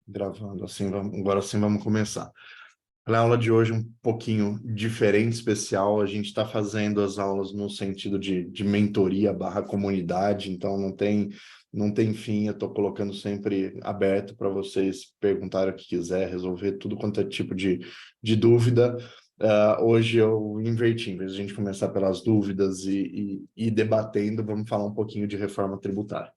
Gravando, assim, agora sim vamos começar. A aula de hoje é um pouquinho diferente, especial. A gente está fazendo as aulas no sentido de mentoria barra comunidade, então não tem fim. Eu estou colocando sempre aberto para vocês perguntarem o que quiser, resolver tudo quanto é tipo de dúvida. Hoje eu inverti, em vez de a gente começar pelas dúvidas e ir debatendo, vamos falar um pouquinho de reforma tributária.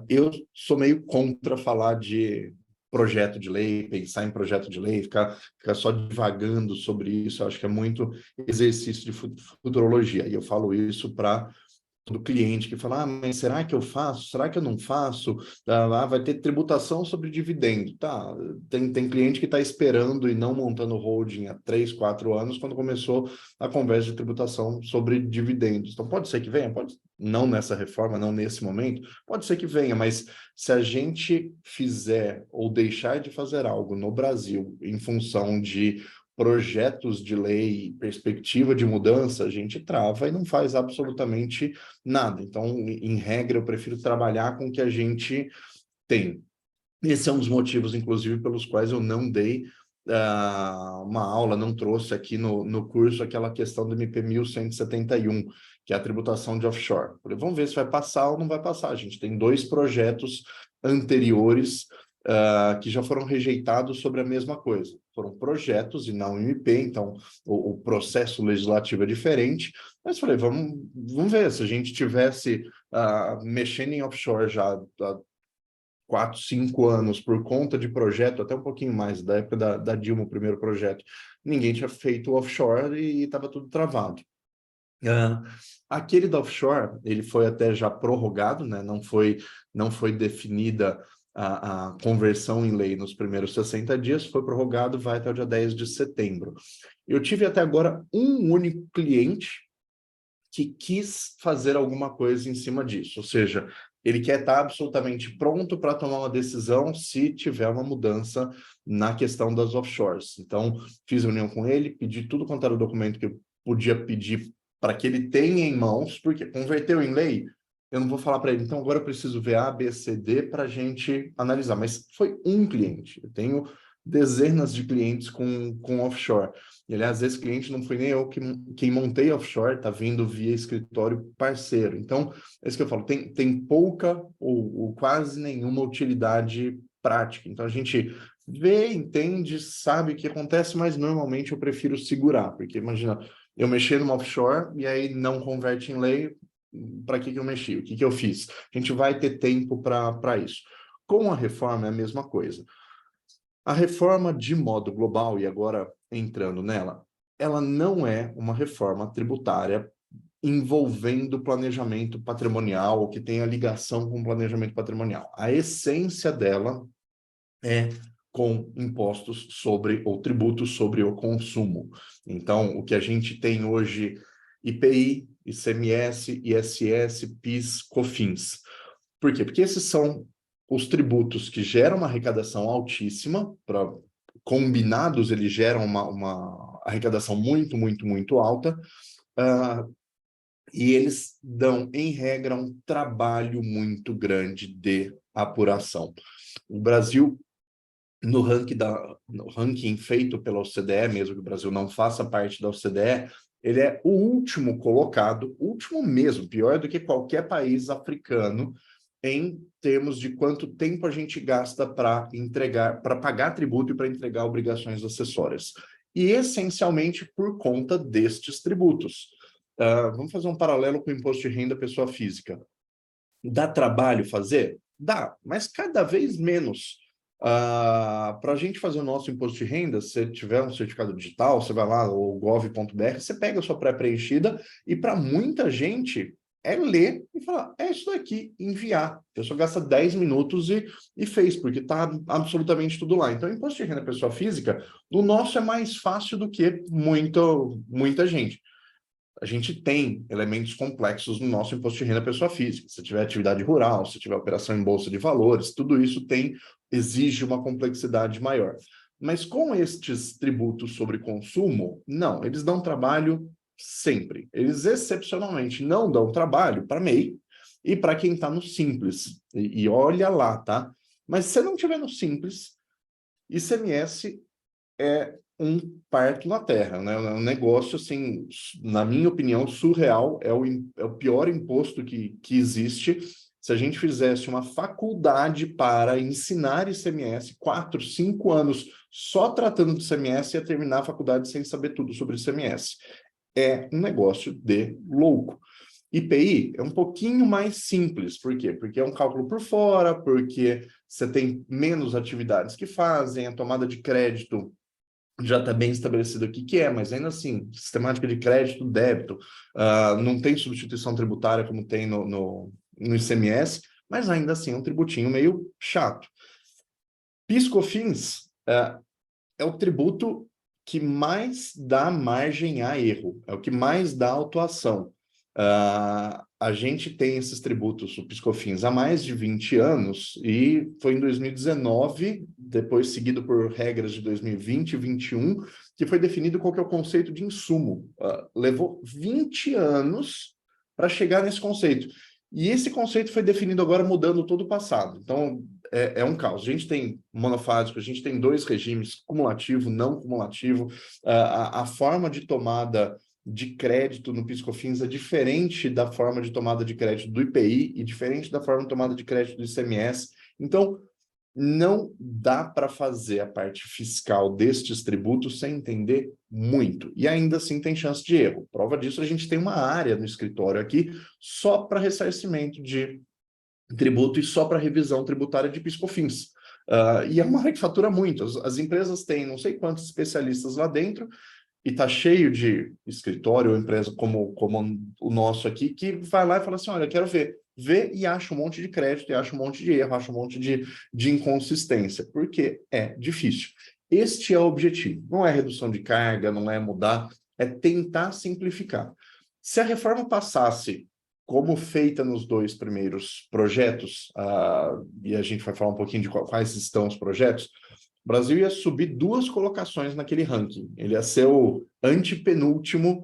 Eu sou meio contra falar de projeto de lei, pensar em projeto de lei, ficar só divagando sobre isso. Eu acho que é muito exercício de futurologia. E eu falo isso para do cliente que fala, mas será que eu faço? Será que eu não faço? Vai ter tributação sobre dividendo. Tá, tem cliente que está esperando e não montando holding há 3, 4 anos, quando começou a conversa de tributação sobre dividendos. Então, pode ser que venha, pode não nessa reforma, não nesse momento, pode ser que venha, mas se a gente fizer ou deixar de fazer algo no Brasil em função de projetos de lei, perspectiva de mudança, a gente trava e não faz absolutamente nada. Então, em regra, eu prefiro trabalhar com o que a gente tem. Esse é um dos motivos, inclusive, pelos quais eu não dei uma aula, não trouxe aqui no curso aquela questão do MP 1171, que é a tributação de offshore. Falei, vamos ver se vai passar ou não vai passar. A gente tem 2 projetos anteriores que já foram rejeitados sobre a mesma coisa. Foram projetos e não MP, então o processo legislativo é diferente. Mas falei, vamos ver, se a gente tivesse mexendo em offshore já 4, 5 anos por conta de projeto, até um pouquinho mais, da época da Dilma, o primeiro projeto, ninguém tinha feito offshore e estava tudo travado. Uh, Aquele da offshore, ele foi até já prorrogado, né? Não foi definida a conversão em lei nos primeiros 60 dias, foi prorrogado, vai até o dia 10 de setembro. Eu tive até agora um único cliente que quis fazer alguma coisa em cima disso, ou seja, ele quer estar absolutamente pronto para tomar uma decisão se tiver uma mudança na questão das offshores. Então, fiz reunião com ele, pedi tudo quanto era o documento que eu podia pedir para que ele tenha em mãos, porque converteu em lei, eu não vou falar para ele, então agora eu preciso ver A, B, C, D para a gente analisar, mas foi um cliente, eu tenho dezenas de clientes com offshore. E, aliás, esse cliente não fui nem eu quem montei offshore, está vindo via escritório parceiro. Então, é isso que eu falo, tem pouca ou quase nenhuma utilidade prática. Então, a gente vê, entende, sabe o que acontece, mas normalmente eu prefiro segurar, porque imagina, eu mexer numa offshore e aí não converte em lei, para que eu mexi? O que eu fiz? A gente vai ter tempo para isso. Com a reforma é a mesma coisa. A reforma, de modo global, e agora entrando nela, ela não é uma reforma tributária envolvendo planejamento patrimonial, que tenha ligação com planejamento patrimonial. A essência dela é com impostos sobre, ou tributos sobre o consumo. Então, o que a gente tem hoje, IPI, ICMS, ISS, PIS, COFINS. Por quê? Porque esses são os tributos que geram uma arrecadação altíssima, combinados eles geram uma arrecadação muito, muito, muito alta, e eles dão, em regra, um trabalho muito grande de apuração. O Brasil, no ranking feito pela OCDE, mesmo que o Brasil não faça parte da OCDE, ele é o último colocado, último mesmo, pior do que qualquer país africano, em termos de quanto tempo a gente gasta para pagar tributo e para entregar obrigações acessórias. E essencialmente por conta destes tributos. Vamos fazer um paralelo com o imposto de renda pessoa física. Dá trabalho fazer? Dá, mas cada vez menos. Para a gente fazer o nosso imposto de renda, se tiver um certificado digital, você vai lá, o gov.br, você pega a sua pré-preenchida e para muita gente é ler e falar, é isso daqui, enviar. A pessoa gasta 10 minutos e fez, porque está absolutamente tudo lá. Então, imposto de renda pessoa física, o nosso é mais fácil do que muita gente. A gente tem elementos complexos no nosso imposto de renda pessoa física. Se tiver atividade rural, se tiver operação em bolsa de valores, tudo isso exige uma complexidade maior. Mas com estes tributos sobre consumo, não, eles dão trabalho sempre. Eles excepcionalmente não dão trabalho para MEI e para quem está no Simples. E olha lá, tá? Mas se você não tiver no Simples, ICMS é um parto na terra, né? É um negócio, assim, na minha opinião, surreal, é o pior imposto que existe. Se a gente fizesse uma faculdade para ensinar ICMS, 4, 5 anos só tratando de ICMS, ia terminar a faculdade sem saber tudo sobre ICMS. É um negócio de louco. IPI é um pouquinho mais simples. Por quê? Porque é um cálculo por fora, porque você tem menos atividades que fazem, a tomada de crédito já está bem estabelecido aqui que é, mas ainda assim, sistemática de crédito, débito, não tem substituição tributária como tem no ICMS, mas ainda assim é um tributinho meio chato. PIS/COFINS é o tributo que mais dá margem a erro, é o que mais dá autuação. A gente tem esses tributos, o PIS/COFINS, há mais de 20 anos, e foi em 2019, depois seguido por regras de 2020 e 2021, que foi definido qual que é o conceito de insumo. Levou 20 anos para chegar nesse conceito. E esse conceito foi definido agora mudando todo o passado. Então, é um caos. A gente tem monofásico, a gente tem 2 regimes, cumulativo, não cumulativo. A forma de tomada de crédito no PIS/COFINS é diferente da forma de tomada de crédito do IPI e diferente da forma de tomada de crédito do ICMS. Então, não dá para fazer a parte fiscal destes tributos sem entender muito. E ainda assim tem chance de erro. Prova disso, a gente tem uma área no escritório aqui só para ressarcimento de tributo e só para revisão tributária de PIS/COFINS. E é uma área que fatura muito. As empresas têm não sei quantos especialistas lá dentro, e está cheio de escritório ou empresa como o nosso aqui, que vai lá e fala assim, olha, eu quero ver. Vê e acha um monte de crédito, e acha um monte de erro, acha um monte de inconsistência, porque é difícil. Este é o objetivo. Não é redução de carga, não é mudar, é tentar simplificar. Se a reforma passasse como feita nos 2 primeiros projetos, e a gente vai falar um pouquinho de quais estão os projetos, o Brasil ia subir 2 colocações naquele ranking. Ele ia ser o antepenúltimo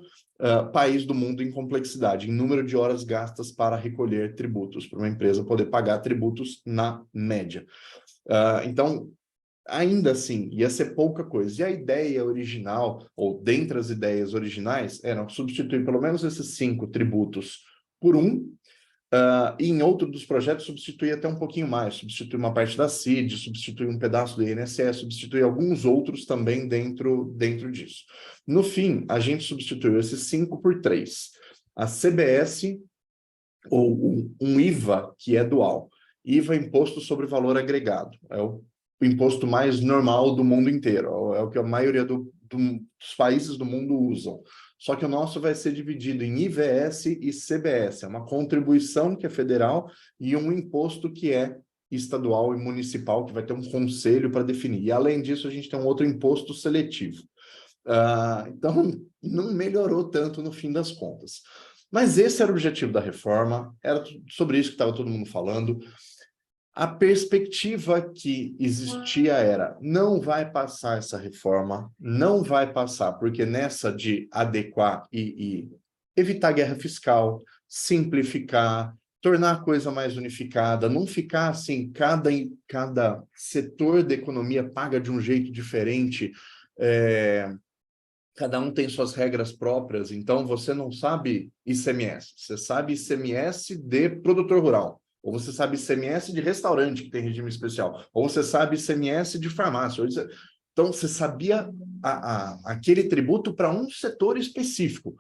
país do mundo em complexidade, em número de horas gastas para recolher tributos, para uma empresa poder pagar tributos na média. Então, ainda assim, ia ser pouca coisa. E a ideia original, ou dentre as ideias originais, era substituir pelo menos esses 5 tributos por um, e em outro dos projetos substituir até um pouquinho mais, substituir uma parte da CID, substituir um pedaço do INSS, substituir alguns outros também dentro disso. No fim, a gente substituiu esses 5 por 3. A CBS, ou um IVA, que é dual. IVA é Imposto sobre Valor Agregado. É o imposto mais normal do mundo inteiro. É o que a maioria dos países do mundo usam. Só que o nosso vai ser dividido em IVS e CBS. É uma contribuição que é federal e um imposto que é estadual e municipal, que vai ter um conselho para definir. E, além disso, a gente tem um outro imposto seletivo. Então, não melhorou tanto no fim das contas. Mas esse era o objetivo da reforma, era sobre isso que estava todo mundo falando. A perspectiva que existia era, não vai passar essa reforma, não vai passar, porque nessa de adequar e evitar guerra fiscal, simplificar, tornar a coisa mais unificada, não ficar assim, cada setor da economia paga de um jeito diferente, cada um tem suas regras próprias, então você não sabe ICMS, você sabe ICMS de produtor rural, ou você sabe ICMS de restaurante, que tem regime especial, ou você sabe ICMS de farmácia. Então, você sabia aquele tributo para um setor específico.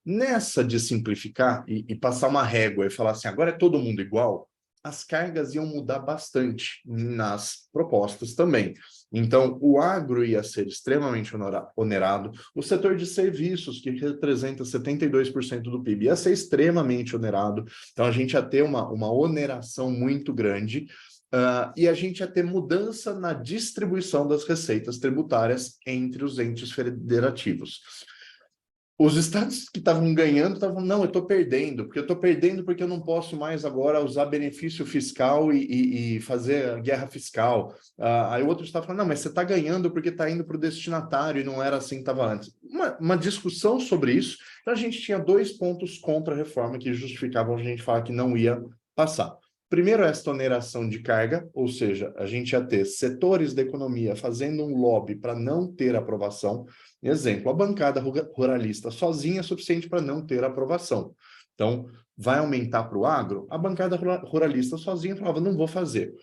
Nessa de simplificar e passar uma régua e falar assim, agora é todo mundo igual, as cargas iam mudar bastante nas propostas também. Então, o agro ia ser extremamente onerado, o setor de serviços, que representa 72% do PIB, ia ser extremamente onerado, então a gente ia ter uma oneração muito grande, e a gente ia ter mudança na distribuição das receitas tributárias entre os entes federativos. Os estados que estavam ganhando estavam, não, eu estou perdendo porque eu não posso mais agora usar benefício fiscal e fazer guerra fiscal. Aí o outro estado falando, não, mas você está ganhando porque está indo para o destinatário e não era assim que estava antes. Uma discussão sobre isso, então a gente tinha 2 pontos contra a reforma que justificavam a gente falar que não ia passar. Primeiro, esta oneração de carga, ou seja, a gente ia ter setores da economia fazendo um lobby para não ter aprovação. Exemplo, a bancada ruralista sozinha é suficiente para não ter aprovação. Então, vai aumentar para o agro? A bancada ruralista sozinha falava, não vou fazer.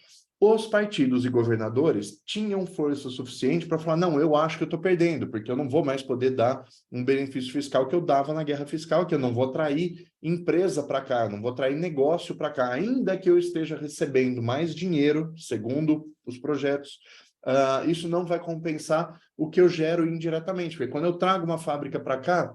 Os partidos e governadores tinham força suficiente para falar, não, eu acho que eu estou perdendo, porque eu não vou mais poder dar um benefício fiscal que eu dava na guerra fiscal, que eu não vou atrair empresa para cá, não vou atrair negócio para cá, ainda que eu esteja recebendo mais dinheiro, segundo os projetos, isso não vai compensar o que eu gero indiretamente, porque quando eu trago uma fábrica para cá,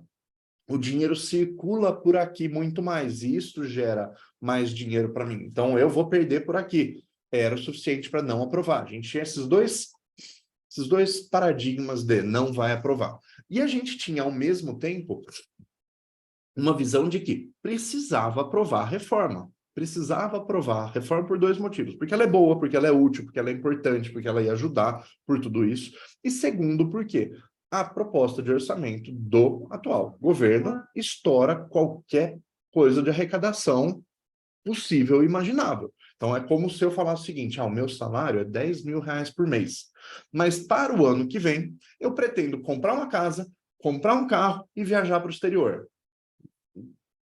o dinheiro circula por aqui muito mais, e isso gera mais dinheiro para mim. Então, eu vou perder por aqui. Era o suficiente para não aprovar. A gente tinha esses dois paradigmas de não vai aprovar. E a gente tinha, ao mesmo tempo, uma visão de que precisava aprovar a reforma. Precisava aprovar a reforma por dois motivos. Porque ela é boa, porque ela é útil, porque ela é importante, porque ela ia ajudar por tudo isso. E segundo, porque a proposta de orçamento do atual governo estoura qualquer coisa de arrecadação possível e imaginável. Então, é como se eu falasse o seguinte, o meu salário é R$ 10.000 por mês, mas para o ano que vem, eu pretendo comprar uma casa, comprar um carro e viajar para o exterior.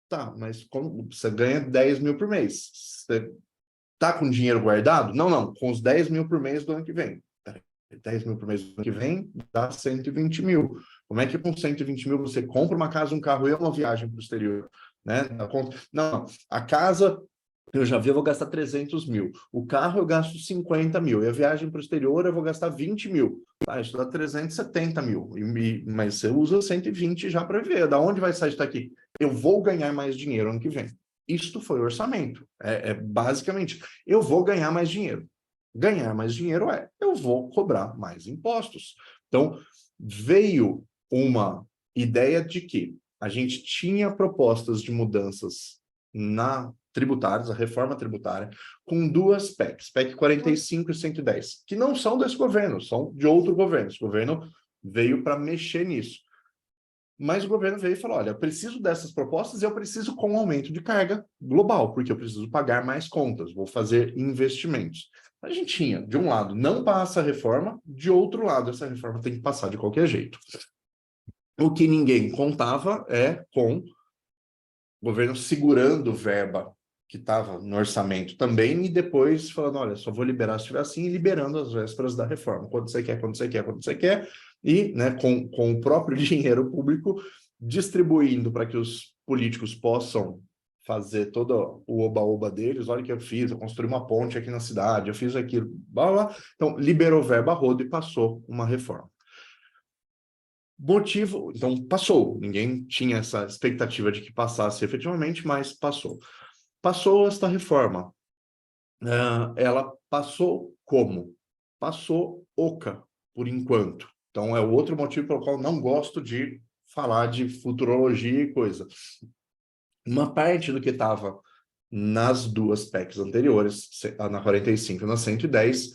Tá, mas como você ganha 10 mil por mês? Você tá com dinheiro guardado? Não, não, com os 10 mil por mês do ano que vem. 10 mil por mês do ano que vem dá 120 mil. Como é que com 120 mil você compra uma casa, um carro e uma viagem para o exterior? Né? Não, a casa eu já vi, eu vou gastar 300 mil. O carro eu gasto 50 mil. E a viagem para o exterior eu vou gastar 20 mil. Tá, isso dá 370 mil. Mas você usa 120 já para viver. Da onde vai sair isso daqui? Eu vou ganhar mais dinheiro ano que vem. Isto foi orçamento. Basicamente, eu vou ganhar mais dinheiro. Ganhar mais dinheiro eu vou cobrar mais impostos. Então, veio uma ideia de que a gente tinha propostas de mudanças tributárias, a reforma tributária, com duas PECs, PEC 45 e 110, que não são desse governo, são de outro governo. Esse governo veio para mexer nisso. Mas o governo veio e falou, olha, eu preciso dessas propostas e eu preciso com aumento de carga global, porque eu preciso pagar mais contas, vou fazer investimentos. A gente tinha, de um lado, não passa a reforma, de outro lado, essa reforma tem que passar de qualquer jeito. O que ninguém contava é com o governo segurando verba que estava no orçamento também, e depois falando, olha, só vou liberar se estiver assim, e liberando as vésperas da reforma. Quando você quer, quando você quer, quando você quer, e né, com o próprio dinheiro público distribuindo para que os políticos possam fazer todo o oba-oba deles. Olha o que eu fiz, eu construí uma ponte aqui na cidade, eu fiz aquilo, blá, blá. Então, liberou verba a rodo e passou uma reforma. Motivo, então passou, ninguém tinha essa expectativa de que passasse efetivamente, mas passou. Passou esta reforma. Ela passou como? Passou oca, por enquanto. Então, é o outro motivo pelo qual não gosto de falar de futurologia e coisa. Uma parte do que estava nas duas PECs anteriores, na 45 e na 110,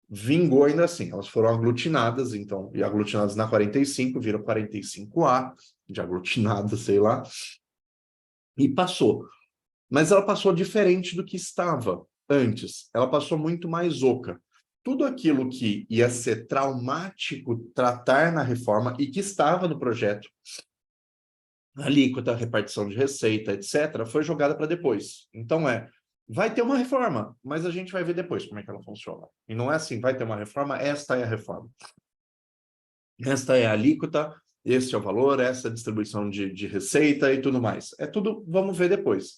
vingou ainda assim. Elas foram aglutinadas, então, e aglutinadas na 45, viram 45A, de aglutinada, sei lá, e passou. Mas ela passou diferente do que estava antes. Ela passou muito mais oca. Tudo aquilo que ia ser traumático tratar na reforma e que estava no projeto, alíquota, repartição de receita, etc., foi jogada para depois. Então vai ter uma reforma, mas a gente vai ver depois como é que ela funciona. E não é assim, vai ter uma reforma, esta é a reforma. Esta é a alíquota, este é o valor, essa é a distribuição de receita e tudo mais. É tudo, vamos ver depois.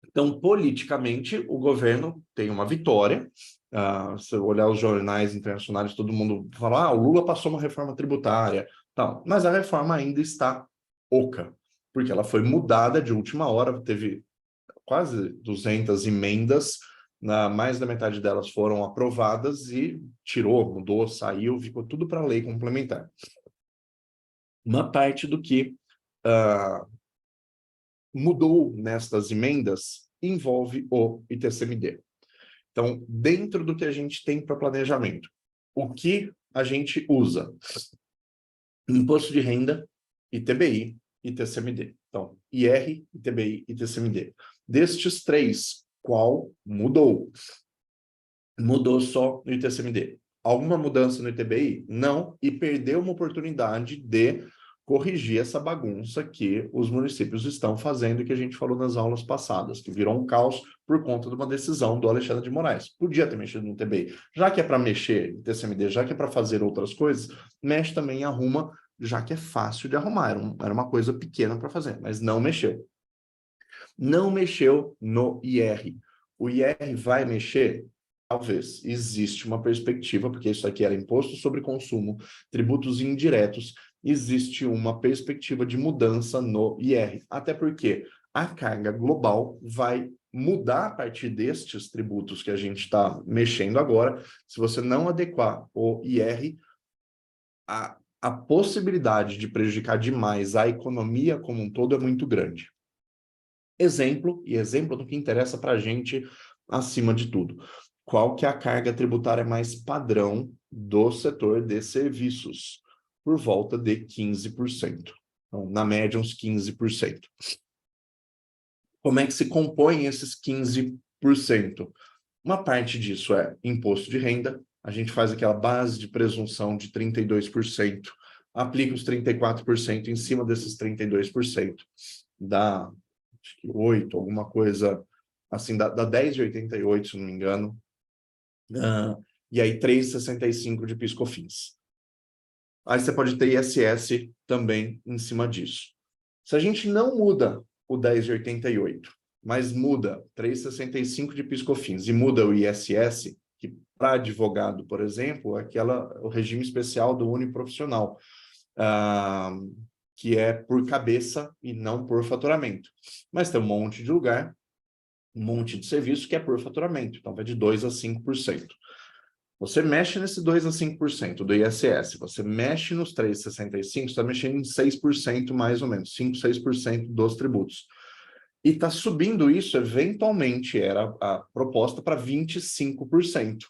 Então, politicamente, o governo tem uma vitória. Se olhar os jornais internacionais, todo mundo fala, o Lula passou uma reforma tributária, tal. Mas a reforma ainda está oca, porque ela foi mudada de última hora, teve quase 200 emendas, mais da metade delas foram aprovadas e tirou, mudou, saiu, ficou tudo para a lei complementar. Uma parte do que mudou nestas emendas envolve o ITCMD. Então, dentro do que a gente tem para planejamento, o que a gente usa? Imposto de renda, ITBI, ITCMD. Então, IR, ITBI, ITCMD. Destes três, Qual mudou? Mudou só no ITCMD. Alguma mudança no ITBI? Não, e perdeu uma oportunidade de corrigir essa bagunça que os municípios estão fazendo e que a gente falou nas aulas passadas, que virou um caos por conta de uma decisão do Alexandre de Moraes. Podia ter mexido no ITBI. Já que é para mexer no ITCMD, já que é para fazer outras coisas, mexe também e arruma, já que é fácil de arrumar. Era uma coisa pequena para fazer, mas não mexeu. Não mexeu no IR. O IR vai mexer? Talvez. Existe uma perspectiva, porque isso aqui era imposto sobre consumo, tributos indiretos, existe uma perspectiva de mudança no IR. Até porque a carga global vai mudar a partir destes tributos que a gente está mexendo agora. Se você não adequar o IR, a possibilidade de prejudicar demais a economia como um todo é muito grande. Exemplo, e exemplo do que interessa para a gente acima de tudo. Qual que é a carga tributária mais padrão do setor de serviços? Por volta de 15%. Então, na média, uns 15%. Como é que se compõem esses 15%? Uma parte disso é imposto de renda, a gente faz aquela base de presunção de 32%, aplica os 34% em cima desses 32%, dá acho que 8, alguma coisa assim, dá 10,88, se não me engano, e aí 3,65 de PIS/COFINS. Aí você pode ter ISS também em cima disso. Se a gente não muda o 10,88, mas muda 3,65 de PIS/COFINS e muda o ISS, que para advogado, por exemplo, o regime especial do uniprofissional, que é por cabeça e não por faturamento. Mas tem um monte de lugar, um monte de serviço que é por faturamento, então vai de 2% a 5%. Você mexe nesse 2% a 5% do ISS, você mexe nos 3,65%, você está mexendo em 6% mais ou menos, 5%, 6% dos tributos. E está subindo isso, eventualmente, era a proposta para 25%.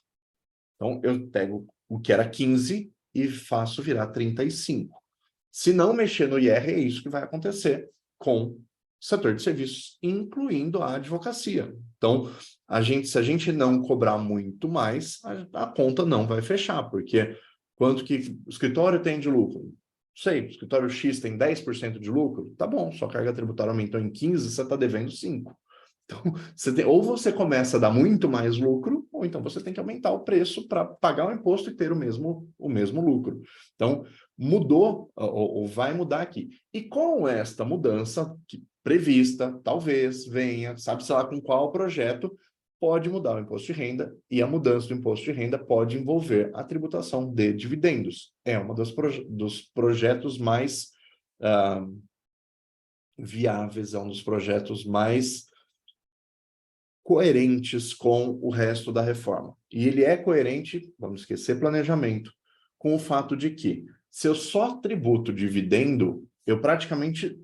Então, eu pego o que era 15% e faço virar 35%. Se não mexer no IR, é isso que vai acontecer com o setor de serviços, incluindo a advocacia. Então, se a gente não cobrar muito mais, a conta não vai fechar, porque quanto que o escritório tem de lucro? Sei, o escritório X tem 10% de lucro, tá bom, sua carga tributária aumentou em 15%, você está devendo 5%. Então, ou você começa a dar muito mais lucro, ou então você tem que aumentar o preço para pagar o imposto e ter o mesmo lucro. Então, mudou, ou vai mudar aqui. E com esta mudança prevista, talvez venha, sabe-se lá com qual projeto, pode mudar o imposto de renda, e a mudança do imposto de renda pode envolver a tributação de dividendos. É um dos projetos mais viáveis, é um dos projetos mais coerentes com o resto da reforma. E ele é coerente, vamos esquecer planejamento, com o fato de que, se eu só tributo dividendo, eu praticamente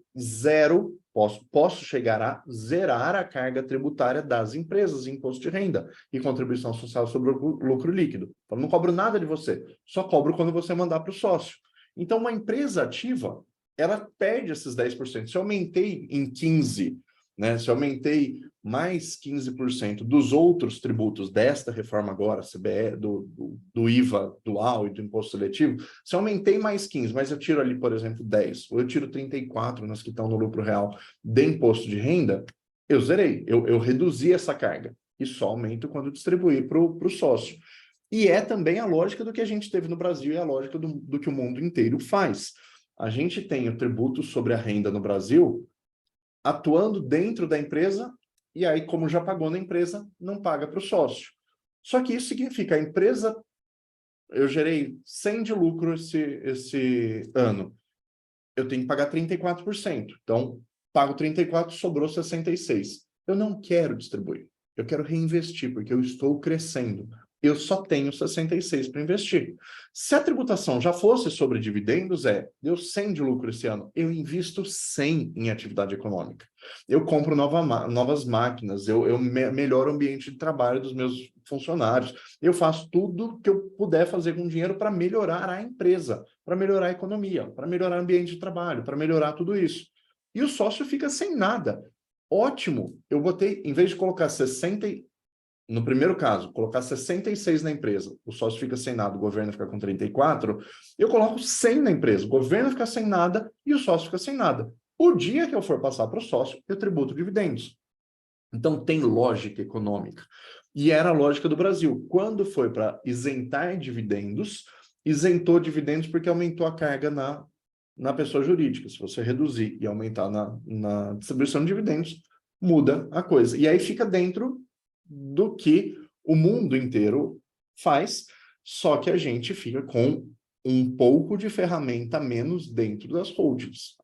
posso chegar a zerar a carga tributária das empresas em imposto de renda e contribuição social sobre o lucro líquido. Então, não cobro nada de você, só cobro quando você mandar para o sócio. Então, uma empresa ativa, ela perde esses 10%. Se eu aumentei em 15%, né? Se eu aumentei mais 15% dos outros tributos desta reforma agora, CBE, do IVA dual e do imposto seletivo, se eu aumentei mais 15%, mas eu tiro ali, por exemplo, 10%, ou eu tiro 34% nas que estão no lucro real de imposto de renda, eu zerei, eu reduzi essa carga, e só aumento quando distribuir para o sócio. E é também a lógica do que a gente teve no Brasil e a lógica do que o mundo inteiro faz. A gente tem o tributo sobre a renda no Brasil atuando dentro da empresa, e aí, como já pagou na empresa, não paga para o sócio. Só que isso significa, a empresa, eu gerei 100 de lucro esse ano, eu tenho que pagar 34%. Então, pago 34%, sobrou 66%. Eu não quero distribuir, eu quero reinvestir, porque eu estou crescendo. Eu só tenho 66 para investir. Se a tributação já fosse sobre dividendos, deu 100 de lucro esse ano, eu invisto 100 em atividade econômica. Eu compro novas máquinas, eu melhoro o ambiente de trabalho dos meus funcionários, eu faço tudo que eu puder fazer com dinheiro para melhorar a empresa, para melhorar a economia, para melhorar o ambiente de trabalho, para melhorar tudo isso. E o sócio fica sem nada. Ótimo, eu botei, em vez de colocar 60, no primeiro caso, colocar 66 na empresa, o sócio fica sem nada, o governo fica com 34, eu coloco 100 na empresa, o governo fica sem nada e o sócio fica sem nada. O dia que eu for passar para o sócio, eu tributo dividendos. Então, tem lógica econômica. E era a lógica do Brasil. Quando foi para isentar dividendos, isentou dividendos porque aumentou a carga na pessoa jurídica. Se você reduzir e aumentar na distribuição de dividendos, muda a coisa. E aí fica dentro do que o mundo inteiro faz, só que a gente fica com um pouco de ferramenta a menos dentro das holdings.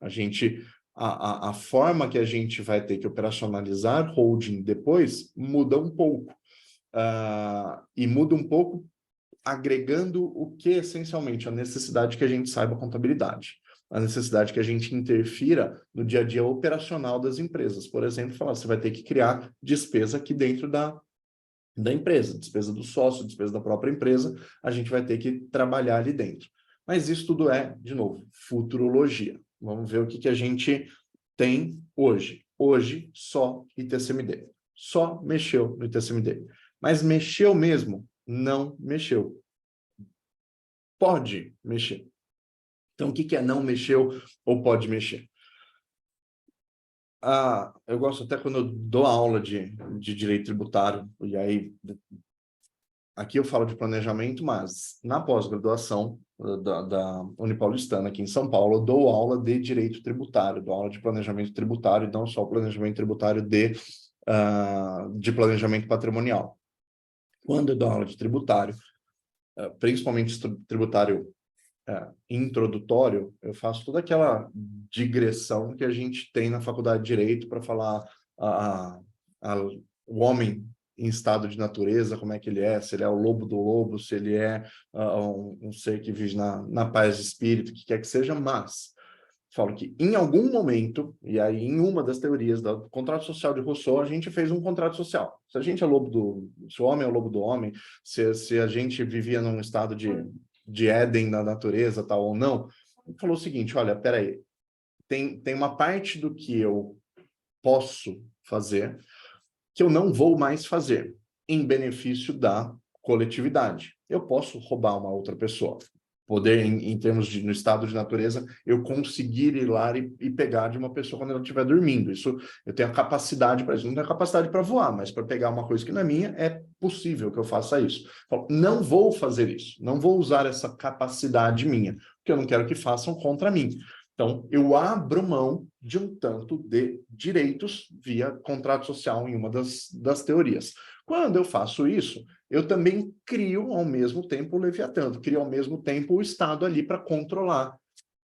A forma que a gente vai ter que operacionalizar holding depois muda um pouco. E muda um pouco agregando o que, essencialmente, a necessidade que a gente saiba contabilidade, a necessidade que a gente interfira no dia a dia operacional das empresas. Por exemplo, falar, você vai ter que criar despesa aqui dentro da empresa, despesa do sócio, despesa da própria empresa, a gente vai ter que trabalhar ali dentro. Mas isso tudo é, de novo, futurologia. Vamos ver o que a gente tem hoje. Hoje, só ITCMD. Só mexeu no ITCMD. Mas mexeu mesmo? Não mexeu. Pode mexer. Então, o que é não mexeu ou pode mexer? Eu gosto até quando eu dou aula de direito tributário, e aí aqui eu falo de planejamento, mas na pós-graduação da Unipaulistana, aqui em São Paulo, eu dou aula de direito tributário, dou aula de planejamento tributário, não só o planejamento tributário de planejamento patrimonial. Quando eu dou aula de tributário, principalmente tributário introdutório, eu faço toda aquela digressão que a gente tem na faculdade de Direito para falar o homem em estado de natureza, como é que ele é, se ele é o lobo do lobo, se ele é um ser que vive na paz de espírito, o que quer que seja, mas falo que em algum momento, e aí em uma das teorias do contrato social de Rousseau, a gente fez um contrato social. Se a gente é se o homem é o lobo do homem, se a gente vivia num estado de Éden na natureza, tal ou não, ele falou o seguinte, olha, peraí, tem uma parte do que eu posso fazer que eu não vou mais fazer em benefício da coletividade. Eu posso roubar uma outra pessoa. Poder, em termos no estado de natureza, eu conseguir ir lá e pegar de uma pessoa quando ela estiver dormindo. Isso, eu tenho a capacidade para isso. Não tenho a capacidade para voar, mas para pegar uma coisa que não é minha, é possível que eu faça isso. Não vou fazer isso. Não vou usar essa capacidade minha, porque eu não quero que façam contra mim. Então, eu abro mão de um tanto de direitos via contrato social em uma das teorias. Quando eu faço isso, eu também crio ao mesmo tempo o Leviatã, crio ao mesmo tempo o Estado ali para controlar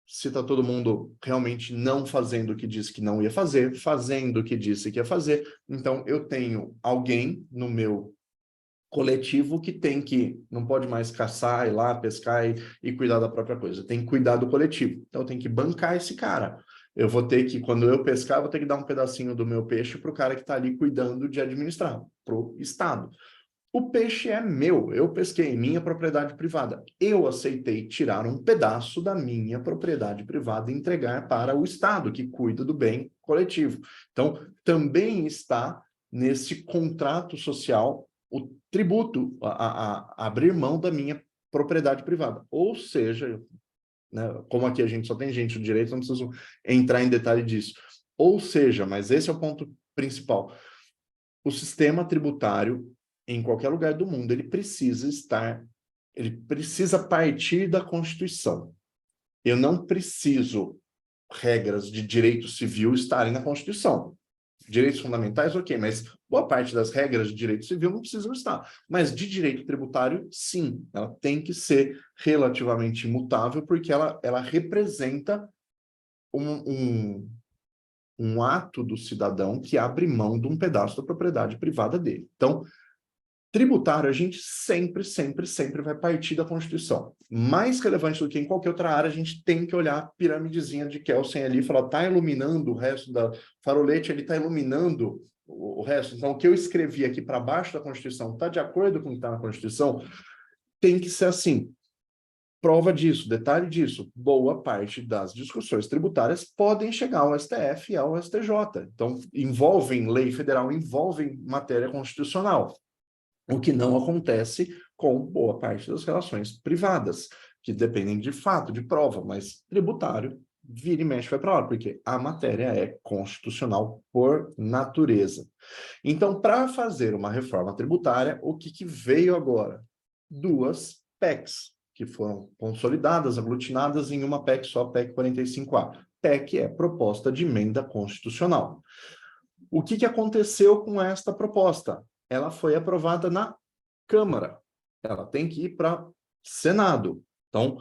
se está todo mundo realmente não fazendo o que disse que não ia fazer, fazendo o que disse que ia fazer. Então, eu tenho alguém no meu coletivo que não pode mais caçar, ir lá, pescar e cuidar da própria coisa. Tem que cuidar do coletivo. Então, eu tenho que bancar esse cara. Eu vou ter que, quando eu pescar, vou ter que dar um pedacinho do meu peixe para o cara que está ali cuidando de administrar, para o Estado. O peixe é meu, eu pesquei em minha propriedade privada. Eu aceitei tirar um pedaço da minha propriedade privada e entregar para o Estado, que cuida do bem coletivo. Então, também está nesse contrato social o tributo, a abrir mão da minha propriedade privada. Ou seja, né, como aqui a gente só tem gente do direito, não preciso entrar em detalhe disso. Ou seja, mas esse é o ponto principal. O sistema tributário, em qualquer lugar do mundo, ele precisa partir da Constituição. Eu não preciso regras de direito civil estarem na Constituição. Direitos fundamentais, ok, mas boa parte das regras de direito civil não precisam estar. Mas de direito tributário, sim, ela tem que ser relativamente imutável, porque ela representa um ato do cidadão que abre mão de um pedaço da propriedade privada dele. Então, tributário, a gente sempre, sempre, sempre vai partir da Constituição. Mais relevante do que em qualquer outra área, a gente tem que olhar a piramidezinha de Kelsen ali e falar, está iluminando o resto da farolete, ele está iluminando o resto. Então, o que eu escrevi aqui para baixo da Constituição está de acordo com o que está na Constituição? Tem que ser assim. Prova disso, detalhe disso, boa parte das discussões tributárias podem chegar ao STF e ao STJ. Então, envolvem lei federal, envolvem matéria constitucional, o que não acontece com boa parte das relações privadas, que dependem de fato, de prova, mas tributário, vira e mexe, vai para lá, porque a matéria é constitucional por natureza. Então, para fazer uma reforma tributária, o que veio agora? 2 PECs, que foram consolidadas, aglutinadas em uma PEC só, PEC 45A. PEC é proposta de emenda constitucional. O que aconteceu com esta proposta? Ela foi aprovada na Câmara. Ela tem que ir para Senado. Então,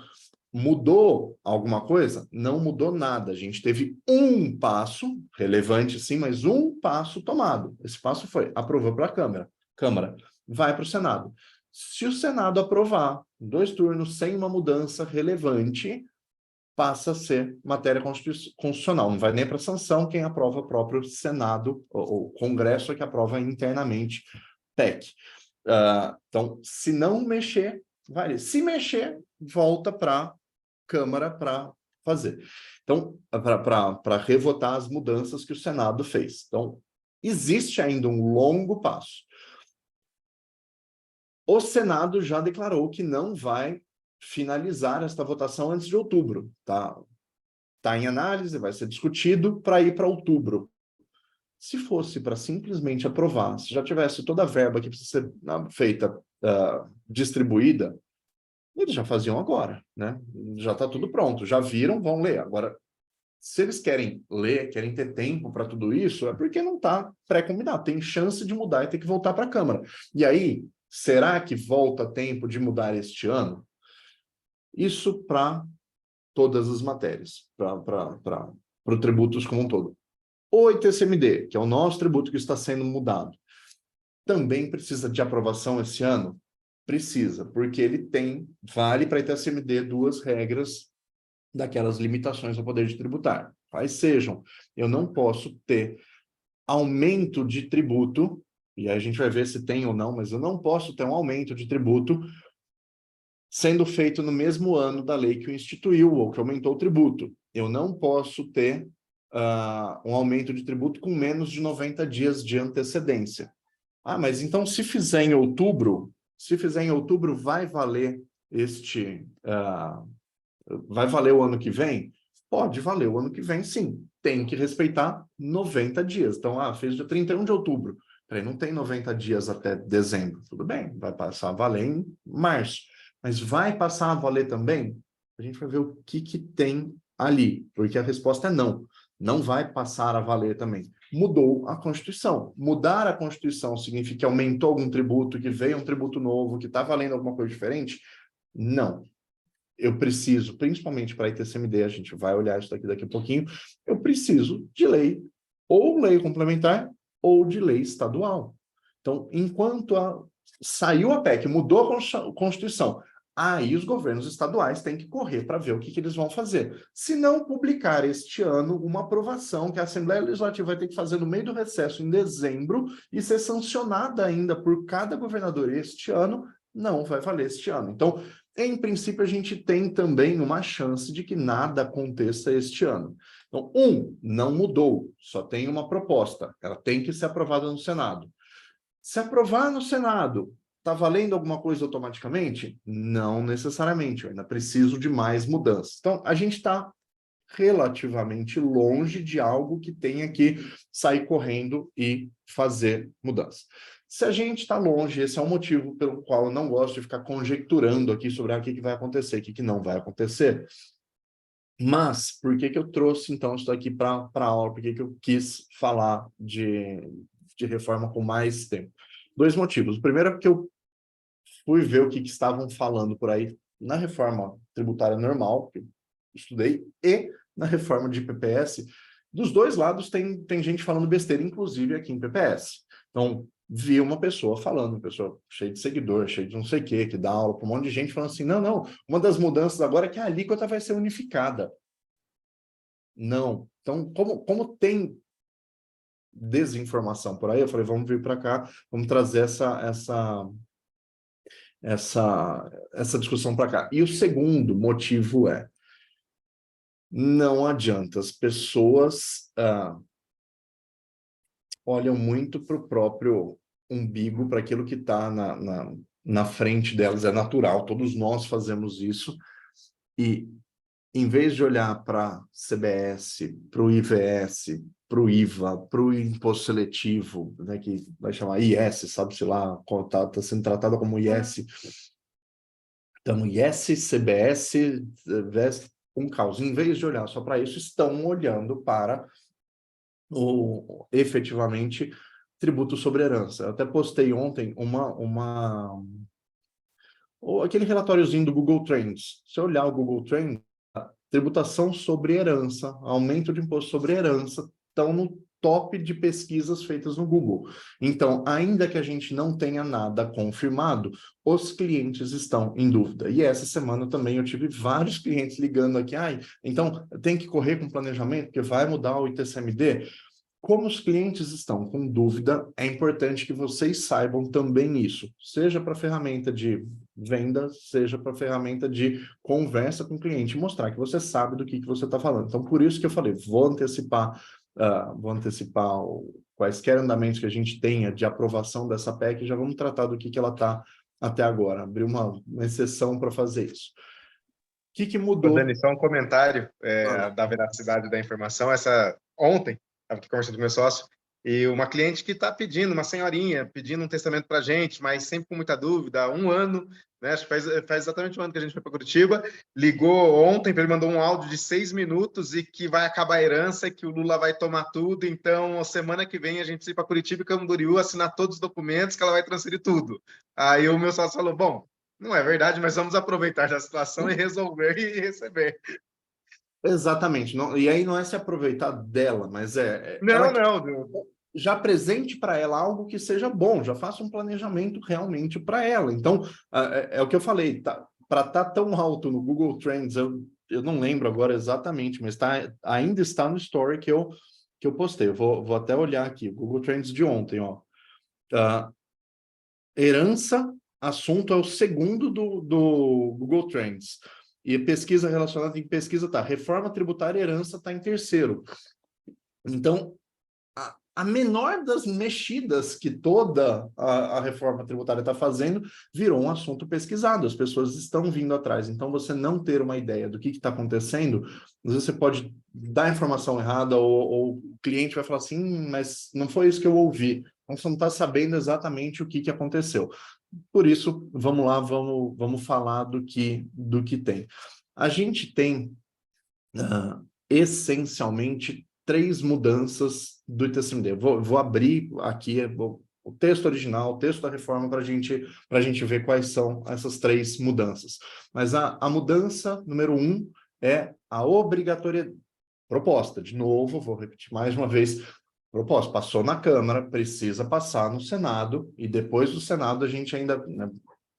mudou alguma coisa? Não mudou nada. A gente teve um passo, relevante sim, mas um passo tomado. Esse passo foi, aprovou para a Câmara. Câmara vai para o Senado. Se o Senado aprovar, 2 turnos, sem uma mudança relevante, passa a ser matéria constitucional. Não vai nem para sanção, quem aprova é o próprio Senado, ou Congresso é que aprova internamente PEC. Então, se não mexer, vai. Se mexer, volta para a Câmara para fazer. Então, para revotar as mudanças que o Senado fez. Então, existe ainda um longo passo. O Senado já declarou que não vai finalizar esta votação antes de outubro. Tá em análise, vai ser discutido para ir para outubro. Se fosse para simplesmente aprovar, se já tivesse toda a verba que precisa ser feita, distribuída, eles já faziam agora, né? Já está tudo pronto, já viram, vão ler. Agora, se eles querem ler, querem ter tempo para tudo isso, é porque não está pré-combinado, tem chance de mudar e ter que voltar para a Câmara. E aí, será que volta tempo de mudar este ano? Isso para todas as matérias, para o tributos como um todo. O ITCMD, que é o nosso tributo que está sendo mudado, também precisa de aprovação esse ano? Precisa, porque ele vale para ITCMD 2 regras daquelas limitações ao poder de tributar. Quais sejam? Eu não posso ter aumento de tributo, e aí a gente vai ver se tem ou não, mas eu não posso ter um aumento de tributo sendo feito no mesmo ano da lei que o instituiu ou que aumentou o tributo. Eu não posso ter um aumento de tributo com menos de 90 dias de antecedência. Mas então se fizer em outubro, vai valer vai valer o ano que vem? Pode valer o ano que vem, sim. Tem que respeitar 90 dias. Então, fez dia 31 de outubro. Peraí, não tem 90 dias até dezembro. Tudo bem, vai passar a valer em março. Mas vai passar a valer também? A gente vai ver o que tem ali, porque a resposta é não. Não vai passar a valer também. Mudou a Constituição. Mudar a Constituição significa que aumentou algum tributo, que veio um tributo novo, que está valendo alguma coisa diferente? Não. Eu preciso, principalmente para a ITCMD, a gente vai olhar isso daqui a pouquinho, eu preciso de lei, ou lei complementar, ou de lei estadual. Então, enquanto saiu a PEC, mudou a Constituição, aí os governos estaduais têm que correr para ver o que eles vão fazer. Se não publicar este ano uma aprovação que a Assembleia Legislativa vai ter que fazer no meio do recesso, em dezembro, e ser sancionada ainda por cada governador este ano, não vai valer este ano. Então, em princípio, a gente tem também uma chance de que nada aconteça este ano. Então, não mudou, só tem uma proposta. Ela tem que ser aprovada no Senado. Se aprovar no Senado, está valendo alguma coisa automaticamente? Não necessariamente, eu ainda preciso de mais mudanças. Então, a gente está relativamente longe de algo que tenha que sair correndo e fazer mudança. Se a gente está longe, esse é um motivo pelo qual eu não gosto de ficar conjecturando aqui sobre o que vai acontecer, o que não vai acontecer. Mas, por que eu trouxe, então, isso aqui para a aula? Por que eu quis falar de reforma com mais tempo? 2 motivos. O primeiro é porque eu fui ver o que estavam falando por aí na reforma tributária normal, que eu estudei, e na reforma de PPS. Dos 2 lados tem gente falando besteira, inclusive aqui em PPS. Então, vi uma pessoa falando, uma pessoa cheia de seguidor, cheia de não sei o quê, que dá aula para um monte de gente, falando assim, não, uma das mudanças agora é que a alíquota vai ser unificada. Não. Então, como tem desinformação por aí, eu falei, vamos vir para cá, vamos trazer essa discussão para cá. E o segundo motivo é, não adianta, as pessoas olham muito para o próprio umbigo, para aquilo que está na frente delas, é natural, todos nós fazemos isso, e em vez de olhar para CBS, para o IVS, para o IVA, para o imposto seletivo, né, que vai chamar IS, sabe-se lá, está sendo tratado como IS, então IS, CBS, VES, um caos. Em vez de olhar só para isso, estão olhando para efetivamente tributo sobre herança. Eu até postei ontem aquele relatóriozinho do Google Trends. Se eu olhar o Google Trends, tributação sobre herança, aumento de imposto sobre herança, estão no top de pesquisas feitas no Google. Então, ainda que a gente não tenha nada confirmado, os clientes estão em dúvida. E essa semana também eu tive vários clientes ligando aqui, então tem que correr com planejamento, porque vai mudar o ITCMD. Como os clientes estão com dúvida, é importante que vocês saibam também isso, seja para ferramenta de venda, seja para ferramenta de conversa com o cliente, mostrar que você sabe do que você está falando. Então, por isso que eu falei, vou antecipar quaisquer andamentos que a gente tenha de aprovação dessa PEC, e já vamos tratar do que ela está até agora, abrir uma exceção para fazer isso. O que Ô, mudou? Dani, só um comentário da veracidade da informação. Ontem, estava aqui conversando com meu sócio, e uma cliente que está pedindo, uma senhorinha, pedindo um testamento para a gente, mas sempre com muita dúvida, há um ano, né? Acho que faz exatamente um ano que a gente foi para Curitiba, ligou ontem, ele mandou um áudio de 6 minutos e que vai acabar a herança, que o Lula vai tomar tudo, então semana que vem a gente vai para Curitiba e Camboriú assinar todos os documentos que ela vai transferir tudo. Aí o meu sócio falou, bom, não é verdade, mas vamos aproveitar da situação e resolver e receber. Exatamente. Não, e aí não é se aproveitar dela, mas ela Não, não. já apresente para ela algo que seja bom, já faça um planejamento realmente para ela. Então, é o que eu falei, para estar tão alto no Google Trends, eu não lembro agora exatamente, mas ainda está no story que eu postei. Eu vou até olhar aqui, Google Trends de ontem, ó. Herança, assunto é o segundo do Google Trends. E pesquisa relacionada em pesquisa reforma tributária e herança está em terceiro. Então, a menor das mexidas que toda a reforma tributária está fazendo virou um assunto pesquisado, as pessoas estão vindo atrás. Então, você não ter uma ideia do que está acontecendo, às vezes você pode dar a informação errada ou o cliente vai falar assim, mas não foi isso que eu ouvi. Então, você não está sabendo exatamente o que aconteceu. Por isso, vamos lá, vamos falar do que tem. A gente tem, essencialmente, 3 mudanças do ITCMD. Vou abrir aqui o texto original, o texto da reforma, para a gente ver quais são essas 3 mudanças. Mas a mudança número 1 é a obrigatoriedade. Proposta, de novo, vou repetir mais uma vez, proposta, passou na Câmara, precisa passar no Senado, e depois do Senado a gente ainda, né,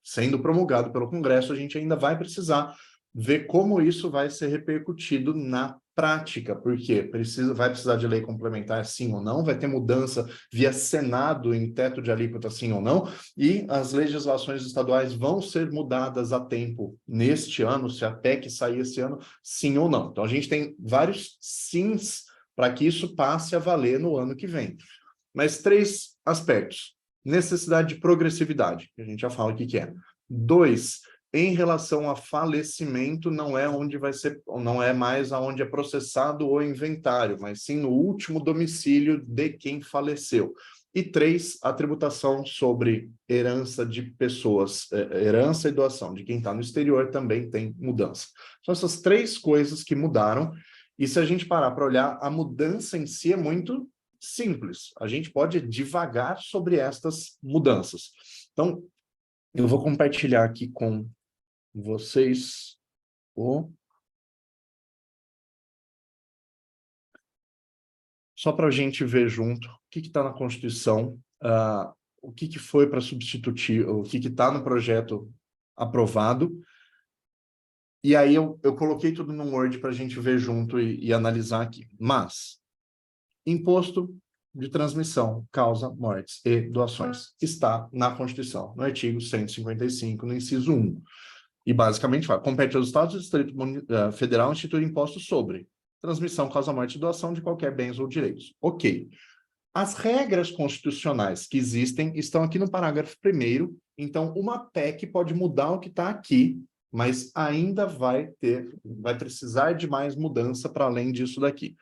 sendo promulgado pelo Congresso, a gente ainda vai precisar ver como isso vai ser repercutido na prática, porque vai precisar de lei complementar sim ou não, vai ter mudança via Senado em teto de alíquota sim ou não, e as legislações estaduais vão ser mudadas a tempo neste ano, se a PEC sair esse ano, sim ou não. Então a gente tem vários sims para que isso passe a valer no ano que vem. Mas 3 aspectos. Necessidade de progressividade, que a gente já fala o que é. 2, em relação a falecimento, não é mais aonde é processado o inventário, mas sim no último domicílio de quem faleceu. E 3, a tributação sobre herança de pessoas, herança e doação de quem está no exterior também tem mudança. São essas 3 coisas que mudaram, e se a gente parar para olhar, a mudança em si é muito simples. A gente pode divagar sobre estas mudanças. Então, eu vou compartilhar aqui com vocês só para a gente ver junto o que está na Constituição, o que foi para substituir, o que está no projeto aprovado. E aí eu coloquei tudo no Word para a gente ver junto e analisar aqui. Mas, imposto de transmissão causa mortes e doações. Está na Constituição, no artigo 155, no inciso 1. E basicamente fala, compete aos Estados e Distrito Federal instituir impostos sobre transmissão, causa morte e doação de qualquer bens ou direitos. Ok. As regras constitucionais que existem estão aqui no parágrafo 1º, então uma PEC pode mudar o que está aqui, mas ainda vai precisar de mais mudança para além disso daqui.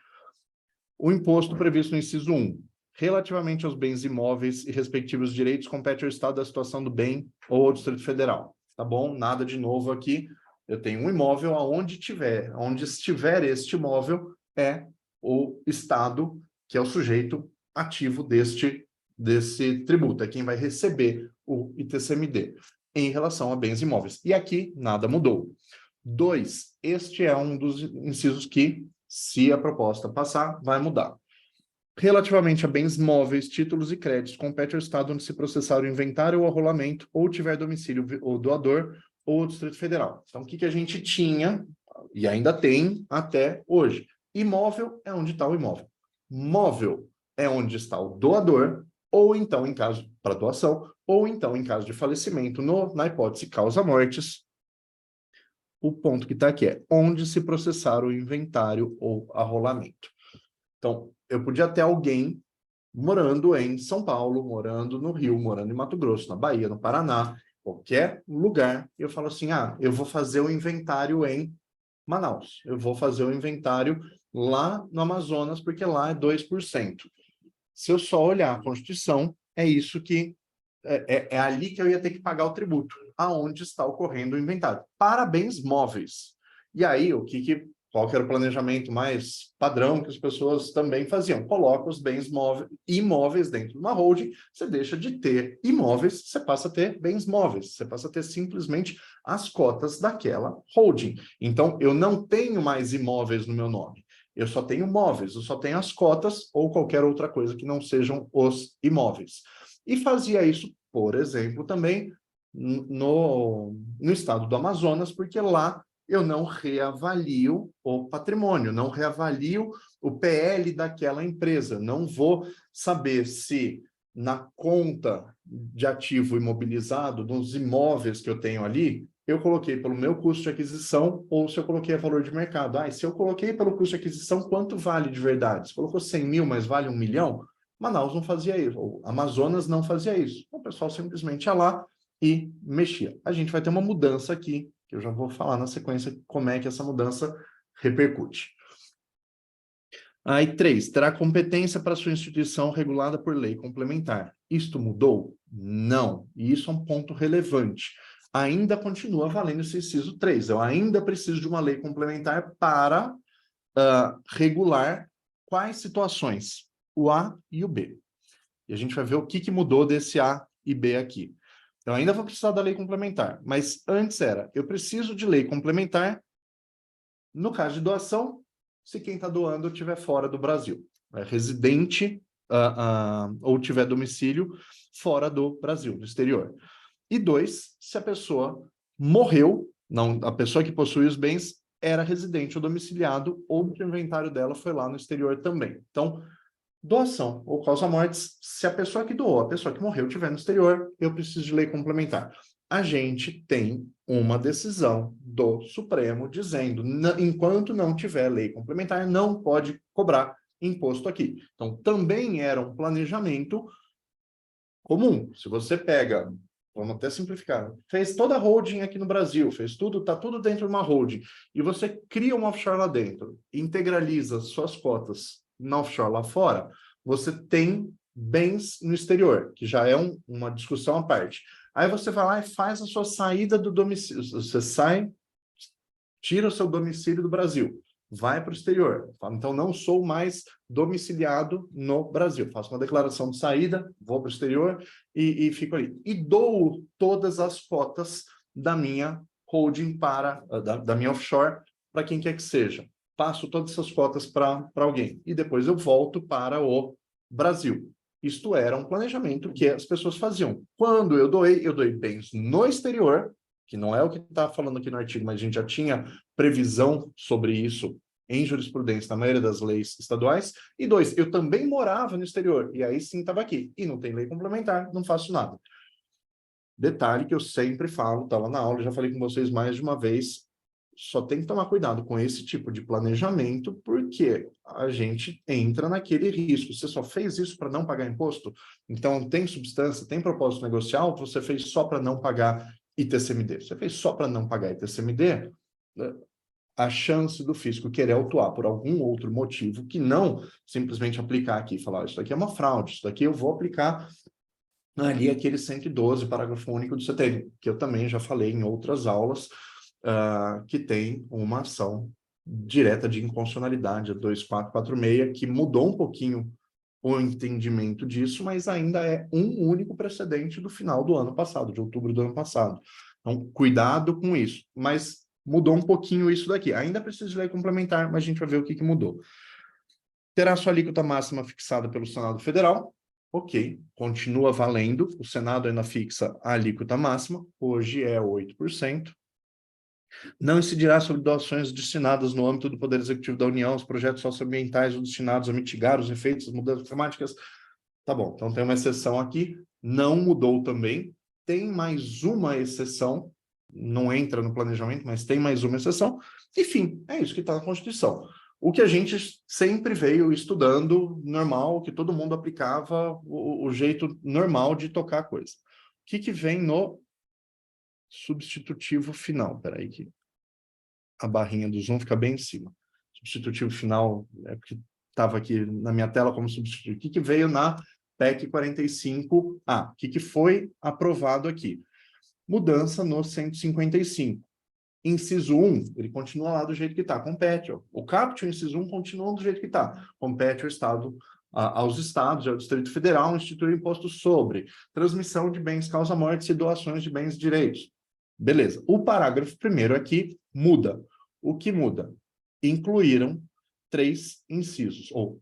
O imposto previsto no inciso 1, relativamente aos bens imóveis e respectivos direitos, compete ao Estado da situação do bem ou ao Distrito Federal. Tá bom? Nada de novo aqui. Eu tenho um imóvel onde estiver este imóvel, é o Estado que é o sujeito ativo desse tributo, é quem vai receber o ITCMD em relação a bens imóveis. E aqui nada mudou. 2, este é um dos incisos que, se a proposta passar, vai mudar. Relativamente a bens móveis, títulos e créditos, compete ao Estado onde se processar o inventário ou arrolamento, ou tiver domicílio o doador ou o Distrito Federal. Então, o que a gente tinha, e ainda tem até hoje? Imóvel é onde está o imóvel. Móvel é onde está o doador, ou então, em caso para doação, ou então, em caso de falecimento, na hipótese causa-mortes, o ponto que está aqui é onde se processar o inventário ou arrolamento. Então, eu podia ter alguém morando em São Paulo, morando no Rio, morando em Mato Grosso, na Bahia, no Paraná, qualquer lugar, e eu falo assim, eu vou fazer o inventário em Manaus, eu vou fazer o inventário lá no Amazonas, porque lá é 2%. Se eu só olhar a Constituição, é isso que é ali que eu ia ter que pagar o tributo, aonde está ocorrendo o inventário. Para bens móveis. E aí, qual que era o planejamento mais padrão que as pessoas também faziam? Coloca os bens imóveis dentro de uma holding, você deixa de ter imóveis, você passa a ter bens móveis, você passa a ter simplesmente as cotas daquela holding. Então, eu não tenho mais imóveis no meu nome. Eu só tenho móveis, eu só tenho as cotas ou qualquer outra coisa que não sejam os imóveis. E fazia isso, por exemplo, também no estado do Amazonas, porque lá eu não reavalio o patrimônio, não reavalio o PL daquela empresa. Não vou saber se na conta de ativo imobilizado, dos imóveis que eu tenho ali, eu coloquei pelo meu custo de aquisição ou se eu coloquei a valor de mercado. E se eu coloquei pelo custo de aquisição, quanto vale de verdade? Se colocou 100 mil, mas vale 1 milhão? Manaus não fazia isso, ou Amazonas não fazia isso. O pessoal simplesmente ia lá e mexia. A gente vai ter uma mudança aqui, que eu já vou falar na sequência como é que essa mudança repercute. Aí, 3, terá competência para sua instituição regulada por lei complementar. Isto mudou? Não. E isso é um ponto relevante. Ainda continua valendo esse inciso 3. Eu ainda preciso de uma lei complementar para regular quais situações? O A e o B. E a gente vai ver o que mudou desse A e B aqui. Eu ainda vou precisar da lei complementar, mas antes eu preciso de lei complementar no caso de doação, se quem está doando estiver fora do Brasil, residente ou tiver domicílio fora do Brasil, no exterior. E 2, se a pessoa morreu, não, a pessoa que possui os bens era residente ou domiciliado, ou o inventário dela foi lá no exterior também. Então, doação ou causa-mortes, se a pessoa que doou, a pessoa que morreu estiver no exterior, eu preciso de lei complementar. A gente tem uma decisão do Supremo dizendo, enquanto não tiver lei complementar, não pode cobrar imposto aqui. Então, também era um planejamento comum. Se você pega, vamos até simplificar, fez toda a holding aqui no Brasil, fez tudo, está tudo dentro de uma holding, e você cria uma offshore lá dentro, integraliza suas cotas na offshore lá fora, você tem bens no exterior, que já é uma discussão à parte. Aí você vai lá e faz a sua saída do domicílio, você sai, tira o seu domicílio do Brasil, vai para o exterior. Então, não sou mais domiciliado no Brasil. Faço uma declaração de saída, vou para o exterior e fico ali. E dou todas as cotas da minha holding da minha offshore para quem quer que seja. Passo todas essas cotas para alguém. E depois eu volto para o Brasil. Isto era um planejamento que as pessoas faziam. Quando eu doei bens no exterior, que não é o que está falando aqui no artigo, mas a gente já tinha previsão sobre isso em jurisprudência na maioria das leis estaduais, e 2, eu também morava no exterior, e aí sim estava aqui, e não tem lei complementar, não faço nada. Detalhe que eu sempre falo, tá lá na aula, já falei com vocês mais de uma vez, só tem que tomar cuidado com esse tipo de planejamento, porque a gente entra naquele risco. Você só fez isso para não pagar imposto? Então, tem substância, tem propósito negocial, você fez só para não pagar ITCMD. Você fez só para não pagar ITCMD, a chance do fisco querer autuar por algum outro motivo que não simplesmente aplicar aqui e falar, isso daqui é uma fraude, isso daqui eu vou aplicar ali aquele 112, parágrafo único do CTN, que eu também já falei em outras aulas, que tem uma ação direta de inconstitucionalidade, a 2446, que mudou um pouquinho o entendimento disso, mas ainda é um único precedente do final do ano passado, de outubro do ano passado. Então, cuidado com isso. Mas mudou um pouquinho isso daqui. Ainda precisa de lei complementar, mas a gente vai ver o que mudou. Terá sua alíquota máxima fixada pelo Senado Federal. Ok, continua valendo. O Senado ainda fixa a alíquota máxima. Hoje é 8%. Não incidirá sobre doações destinadas no âmbito do Poder Executivo da União, os projetos socioambientais ou destinados a mitigar os efeitos das mudanças climáticas. Tá bom, então tem uma exceção aqui, não mudou também. Tem mais uma exceção, não entra no planejamento, mas tem mais uma exceção. Enfim, é isso que está na Constituição. O que a gente sempre veio estudando, normal, que todo mundo aplicava o jeito normal de tocar a coisa. O que vem no substitutivo final? Espera aí, que a barrinha do Zoom fica bem em cima. Substitutivo final, é porque estava aqui na minha tela como substitutivo. O que veio na PEC 45A? O que foi aprovado aqui? Mudança no 155. Inciso 1, ele continua lá do jeito que está, compete. O caput, o inciso 1, continua do jeito que está. Compete ao Estado, aos Estados e ao Distrito Federal instituir imposto sobre transmissão de bens, causa-mortes e doações de bens e direitos. Beleza. O parágrafo 1º aqui muda. O que muda? Incluíram 3 incisos, ou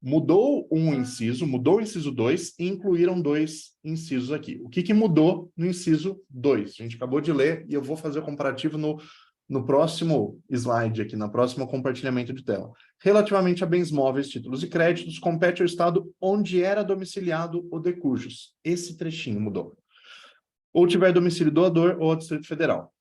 mudou um inciso, mudou o inciso 2 e incluíram 2 incisos aqui. O que mudou no inciso 2? A gente acabou de ler e eu vou fazer o comparativo no próximo slide aqui, no próximo compartilhamento de tela. Relativamente a bens móveis, títulos e créditos, compete ao Estado onde era domiciliado o de cujos. Esse trechinho mudou. Ou tiver domicílio doador ou ao Distrito Federal.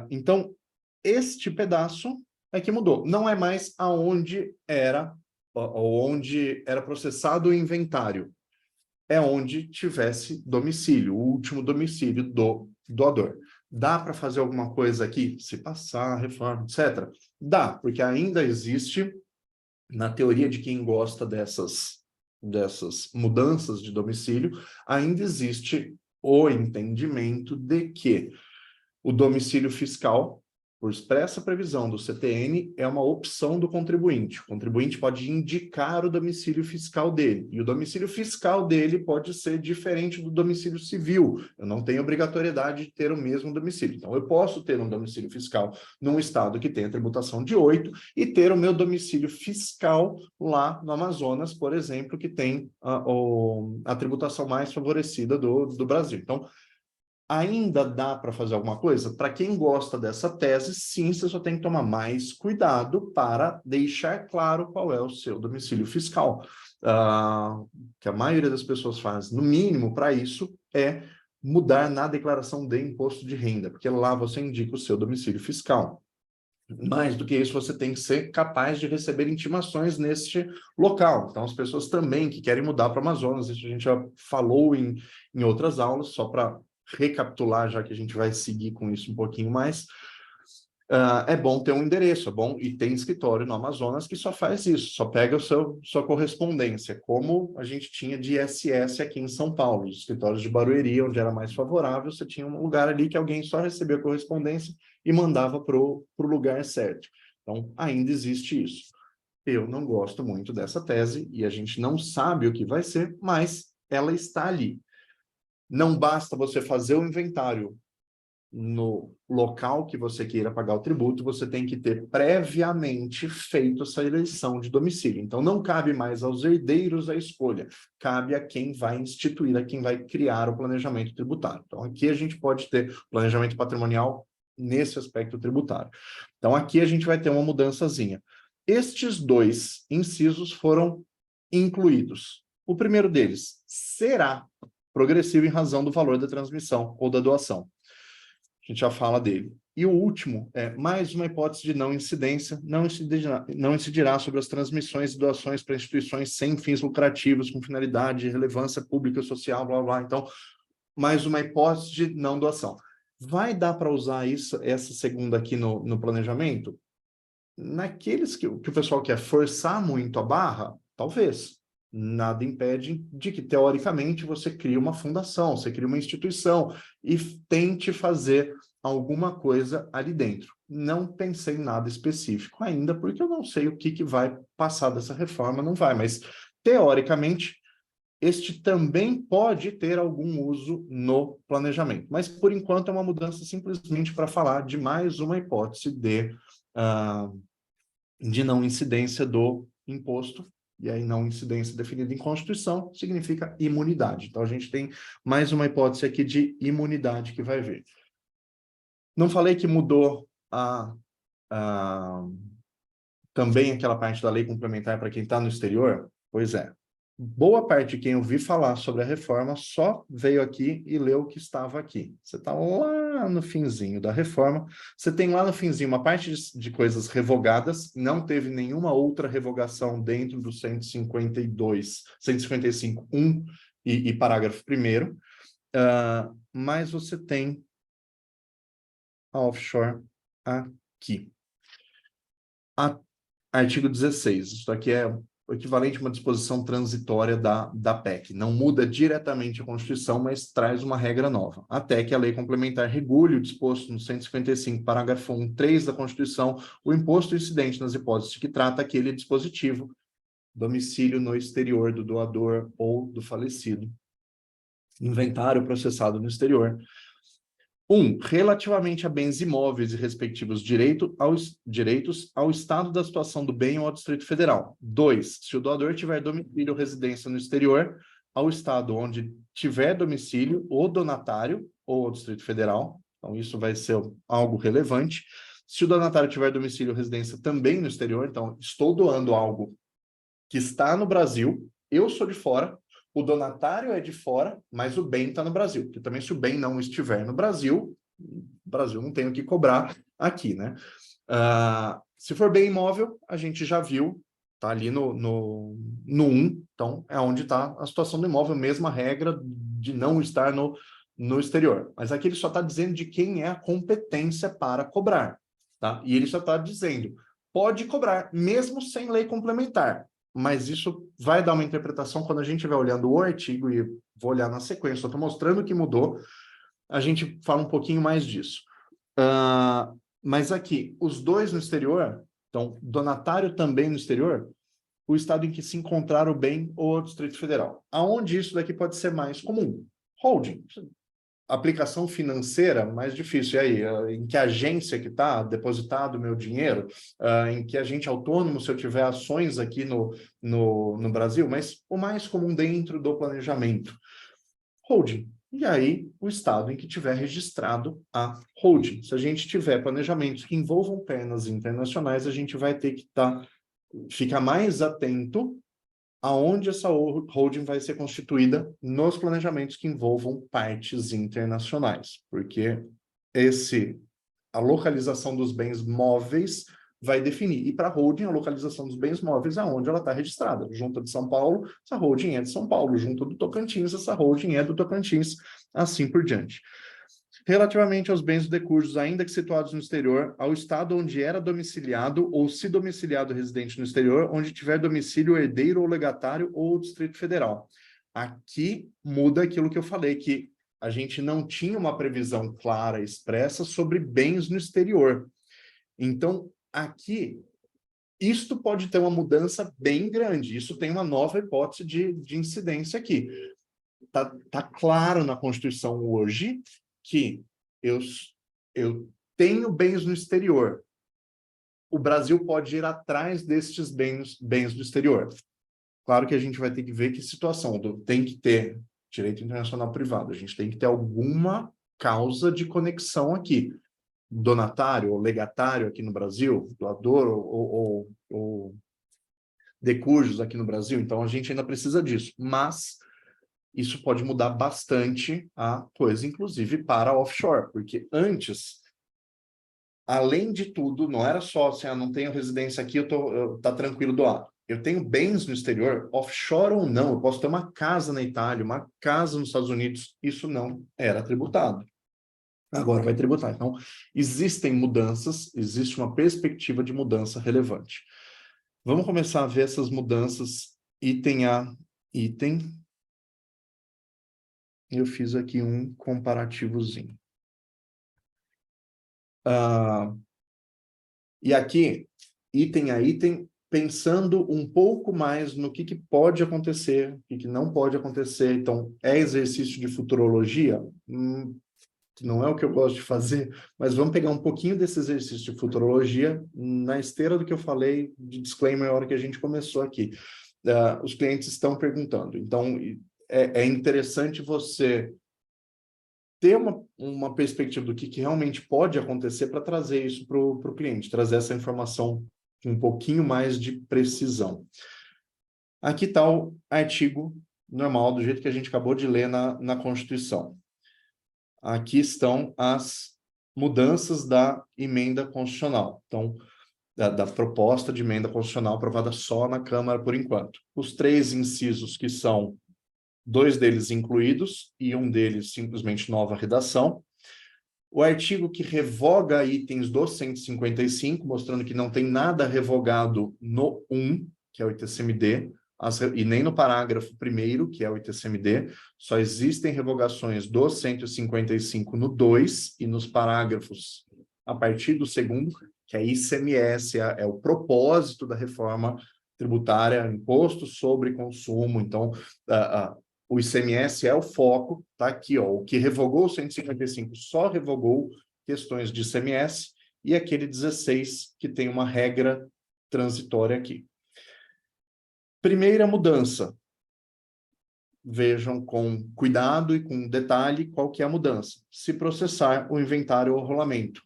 Então, este pedaço é que mudou. Não é mais aonde era, ou onde era processado o inventário. É onde tivesse domicílio, o último domicílio do doador. Dá para fazer alguma coisa aqui? Se passar, reforma, etc. Dá, porque ainda existe, na teoria de quem gosta dessas mudanças de domicílio, ainda existe o entendimento de que o domicílio fiscal, por expressa previsão do CTN, é uma opção do contribuinte. O contribuinte pode indicar o domicílio fiscal dele, e o domicílio fiscal dele pode ser diferente do domicílio civil. Eu não tenho obrigatoriedade de ter o mesmo domicílio. Então, eu posso ter um domicílio fiscal num estado que tem a tributação de 8 e ter o meu domicílio fiscal lá no Amazonas, por exemplo, que tem a tributação mais favorecida do Brasil. Então, ainda dá para fazer alguma coisa? Para quem gosta dessa tese, sim, você só tem que tomar mais cuidado para deixar claro qual é o seu domicílio fiscal. Que a maioria das pessoas faz, no mínimo para isso, é mudar na declaração de imposto de renda, porque lá você indica o seu domicílio fiscal. Mais do que isso, você tem que ser capaz de receber intimações neste local. Então, as pessoas também que querem mudar para o Amazonas, isso a gente já falou em outras aulas, só para recapitular, já que a gente vai seguir com isso um pouquinho mais, é bom ter um endereço, é bom, e tem escritório no Amazonas que só faz isso, só pega sua correspondência, como a gente tinha de ISS aqui em São Paulo, os escritórios de Barueri, onde era mais favorável, você tinha um lugar ali que alguém só recebia a correspondência e mandava para o lugar certo. Então, ainda existe isso. Eu não gosto muito dessa tese, e a gente não sabe o que vai ser, mas ela está ali. Não basta você fazer o inventário no local que você queira pagar o tributo, você tem que ter previamente feito essa eleição de domicílio. Então, não cabe mais aos herdeiros a escolha, cabe a quem vai instituir, a quem vai criar o planejamento tributário. Então, aqui a gente pode ter planejamento patrimonial nesse aspecto tributário. Então, aqui a gente vai ter uma mudançazinha. Estes dois incisos foram incluídos. O primeiro deles será progressivo em razão do valor da transmissão ou da doação. A gente já fala dele. E o último é mais uma hipótese de não incidência, não incidirá sobre as transmissões e doações para instituições sem fins lucrativos, com finalidade de relevância pública, social, blá, blá. Então, mais uma hipótese de não doação. Vai dar para usar essa segunda aqui no planejamento? Naqueles que o pessoal quer forçar muito a barra, talvez. Nada impede de que, teoricamente, você crie uma fundação, você crie uma instituição e tente fazer alguma coisa ali dentro. Não pensei em nada específico ainda, porque eu não sei o que vai passar dessa reforma, não vai, mas, teoricamente, este também pode ter algum uso no planejamento. Mas, por enquanto, é uma mudança simplesmente para falar de mais uma hipótese de não incidência do imposto, e aí não incidência definida em Constituição significa imunidade. Então, a gente tem mais uma hipótese aqui de imunidade que vai vir. Não falei que mudou também aquela parte da lei complementar para quem está no exterior? Pois é. Boa parte de quem ouvi falar sobre a reforma só veio aqui e leu o que estava aqui. Você está lá no finzinho da reforma, você tem lá no finzinho uma parte de coisas revogadas, não teve nenhuma outra revogação dentro do 152, 155.1 e parágrafo 1º, mas você tem a offshore aqui. Artigo 16, isso aqui é o equivalente a uma disposição transitória da PEC. Não muda diretamente a Constituição, mas traz uma regra nova. Até que a lei complementar regule o disposto no 155, parágrafo 1, 3 da Constituição, o imposto incidente nas hipóteses que trata aquele dispositivo, domicílio no exterior do doador ou do falecido, inventário processado no exterior. 1. Relativamente a bens imóveis e respectivos direitos ao estado da situação do bem ou ao Distrito Federal. 2. Se o doador tiver domicílio ou residência no exterior, ao estado onde tiver domicílio o donatário ou ao Distrito Federal. Então, isso vai ser algo relevante. Se o donatário tiver domicílio ou residência também no exterior, então, estou doando algo que está no Brasil, eu sou de fora, o donatário é de fora, mas o bem está no Brasil. Porque também, se o bem não estiver no Brasil, o Brasil não tem o que cobrar aqui, né? Se for bem imóvel, a gente já viu, está ali no 1, então é onde está a situação do imóvel, mesma regra de não estar no exterior. Mas aqui ele só está dizendo de quem é a competência para cobrar, tá? E ele só está dizendo, pode cobrar, mesmo sem lei complementar. Mas isso vai dar uma interpretação quando a gente estiver olhando o artigo, e vou olhar na sequência, só estou mostrando que mudou, a gente fala um pouquinho mais disso. Mas aqui, os dois no exterior, então, donatário também no exterior, o estado em que se encontrar o bem ou o Distrito Federal. Aonde isso daqui pode ser mais comum? Holding. Aplicação financeira, mais difícil. E aí, em que agência que está depositado o meu dinheiro? Em que agente autônomo, se eu tiver ações aqui no Brasil? Mas o mais comum dentro do planejamento. Holding. E aí, o estado em que tiver registrado a holding. Se a gente tiver planejamentos que envolvam pernas internacionais, a gente vai ter que ficar mais atento aonde essa holding vai ser constituída nos planejamentos que envolvam partes internacionais, porque a localização dos bens móveis vai definir. E para a holding, a localização dos bens móveis é onde ela está registrada. Junta de São Paulo, essa holding é de São Paulo. Junta do Tocantins, essa holding é do Tocantins, assim por diante. Relativamente aos bens decursos, ainda que situados no exterior, ao estado onde era domiciliado ou se domiciliado residente no exterior, onde tiver domicílio herdeiro ou legatário ou Distrito Federal. Aqui muda aquilo que eu falei, que a gente não tinha uma previsão clara, expressa, sobre bens no exterior. Então, aqui, isto pode ter uma mudança bem grande. Isso tem uma nova hipótese de incidência aqui. Tá claro na Constituição hoje que eu tenho bens no exterior. O Brasil pode ir atrás destes bens do exterior. Claro que a gente vai ter que ver que situação. Tem que ter direito internacional privado. A gente tem que ter alguma causa de conexão aqui. donatário ou legatário aqui no Brasil, doador ou decujos aqui no Brasil, então a gente ainda precisa disso, mas isso pode mudar bastante a coisa, inclusive para offshore, porque antes, além de tudo, não era só assim, não tenho residência aqui, tá tranquilo doar. Eu tenho bens no exterior, offshore ou não, eu posso ter uma casa na Itália, uma casa nos Estados Unidos, isso não era tributado. Agora vai tributar. Então, existem mudanças, existe uma perspectiva de mudança relevante. Vamos começar a ver essas mudanças item a item. Eu fiz aqui um comparativozinho. E aqui, item a item, pensando um pouco mais no que pode acontecer, o que não pode acontecer. Então, é exercício de futurologia? Não é o que eu gosto de fazer, mas vamos pegar um pouquinho desse exercício de futurologia na esteira do que eu falei de disclaimer na hora que a gente começou aqui. Os clientes estão perguntando. Então, é interessante você ter uma perspectiva do que realmente pode acontecer para trazer isso para o cliente, trazer essa informação com um pouquinho mais de precisão. Aqui está o artigo normal, do jeito que a gente acabou de ler na Constituição. Aqui estão as mudanças da emenda constitucional. Então, da proposta de emenda constitucional aprovada só na Câmara por enquanto. Os 3 incisos que são 2 deles incluídos e um deles simplesmente nova redação. O artigo que revoga itens do 155, mostrando que não tem nada revogado no 1, que é o ITCMD, e nem no parágrafo 1º, que é o ITCMD, só existem revogações do 155 no 2 e nos parágrafos a partir do 2º, que é ICMS, é o propósito da reforma tributária, imposto sobre consumo. Então, o ICMS é o foco, tá aqui, ó, o que revogou o 155 só revogou questões de ICMS e aquele 16 que tem uma regra transitória aqui. Primeira mudança. Vejam com cuidado e com detalhe qual que é a mudança. Se processar o inventário ou rolamento.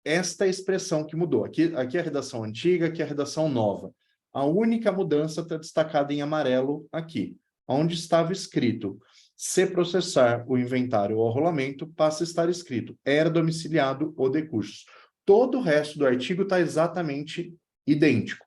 Esta é a expressão que mudou. Aqui é a redação antiga, aqui é a redação nova. A única mudança está destacada em amarelo aqui. Onde estava escrito, se processar o inventário ou rolamento, passa a estar escrito, era domiciliado ou decursos. Todo o resto do artigo está exatamente idêntico.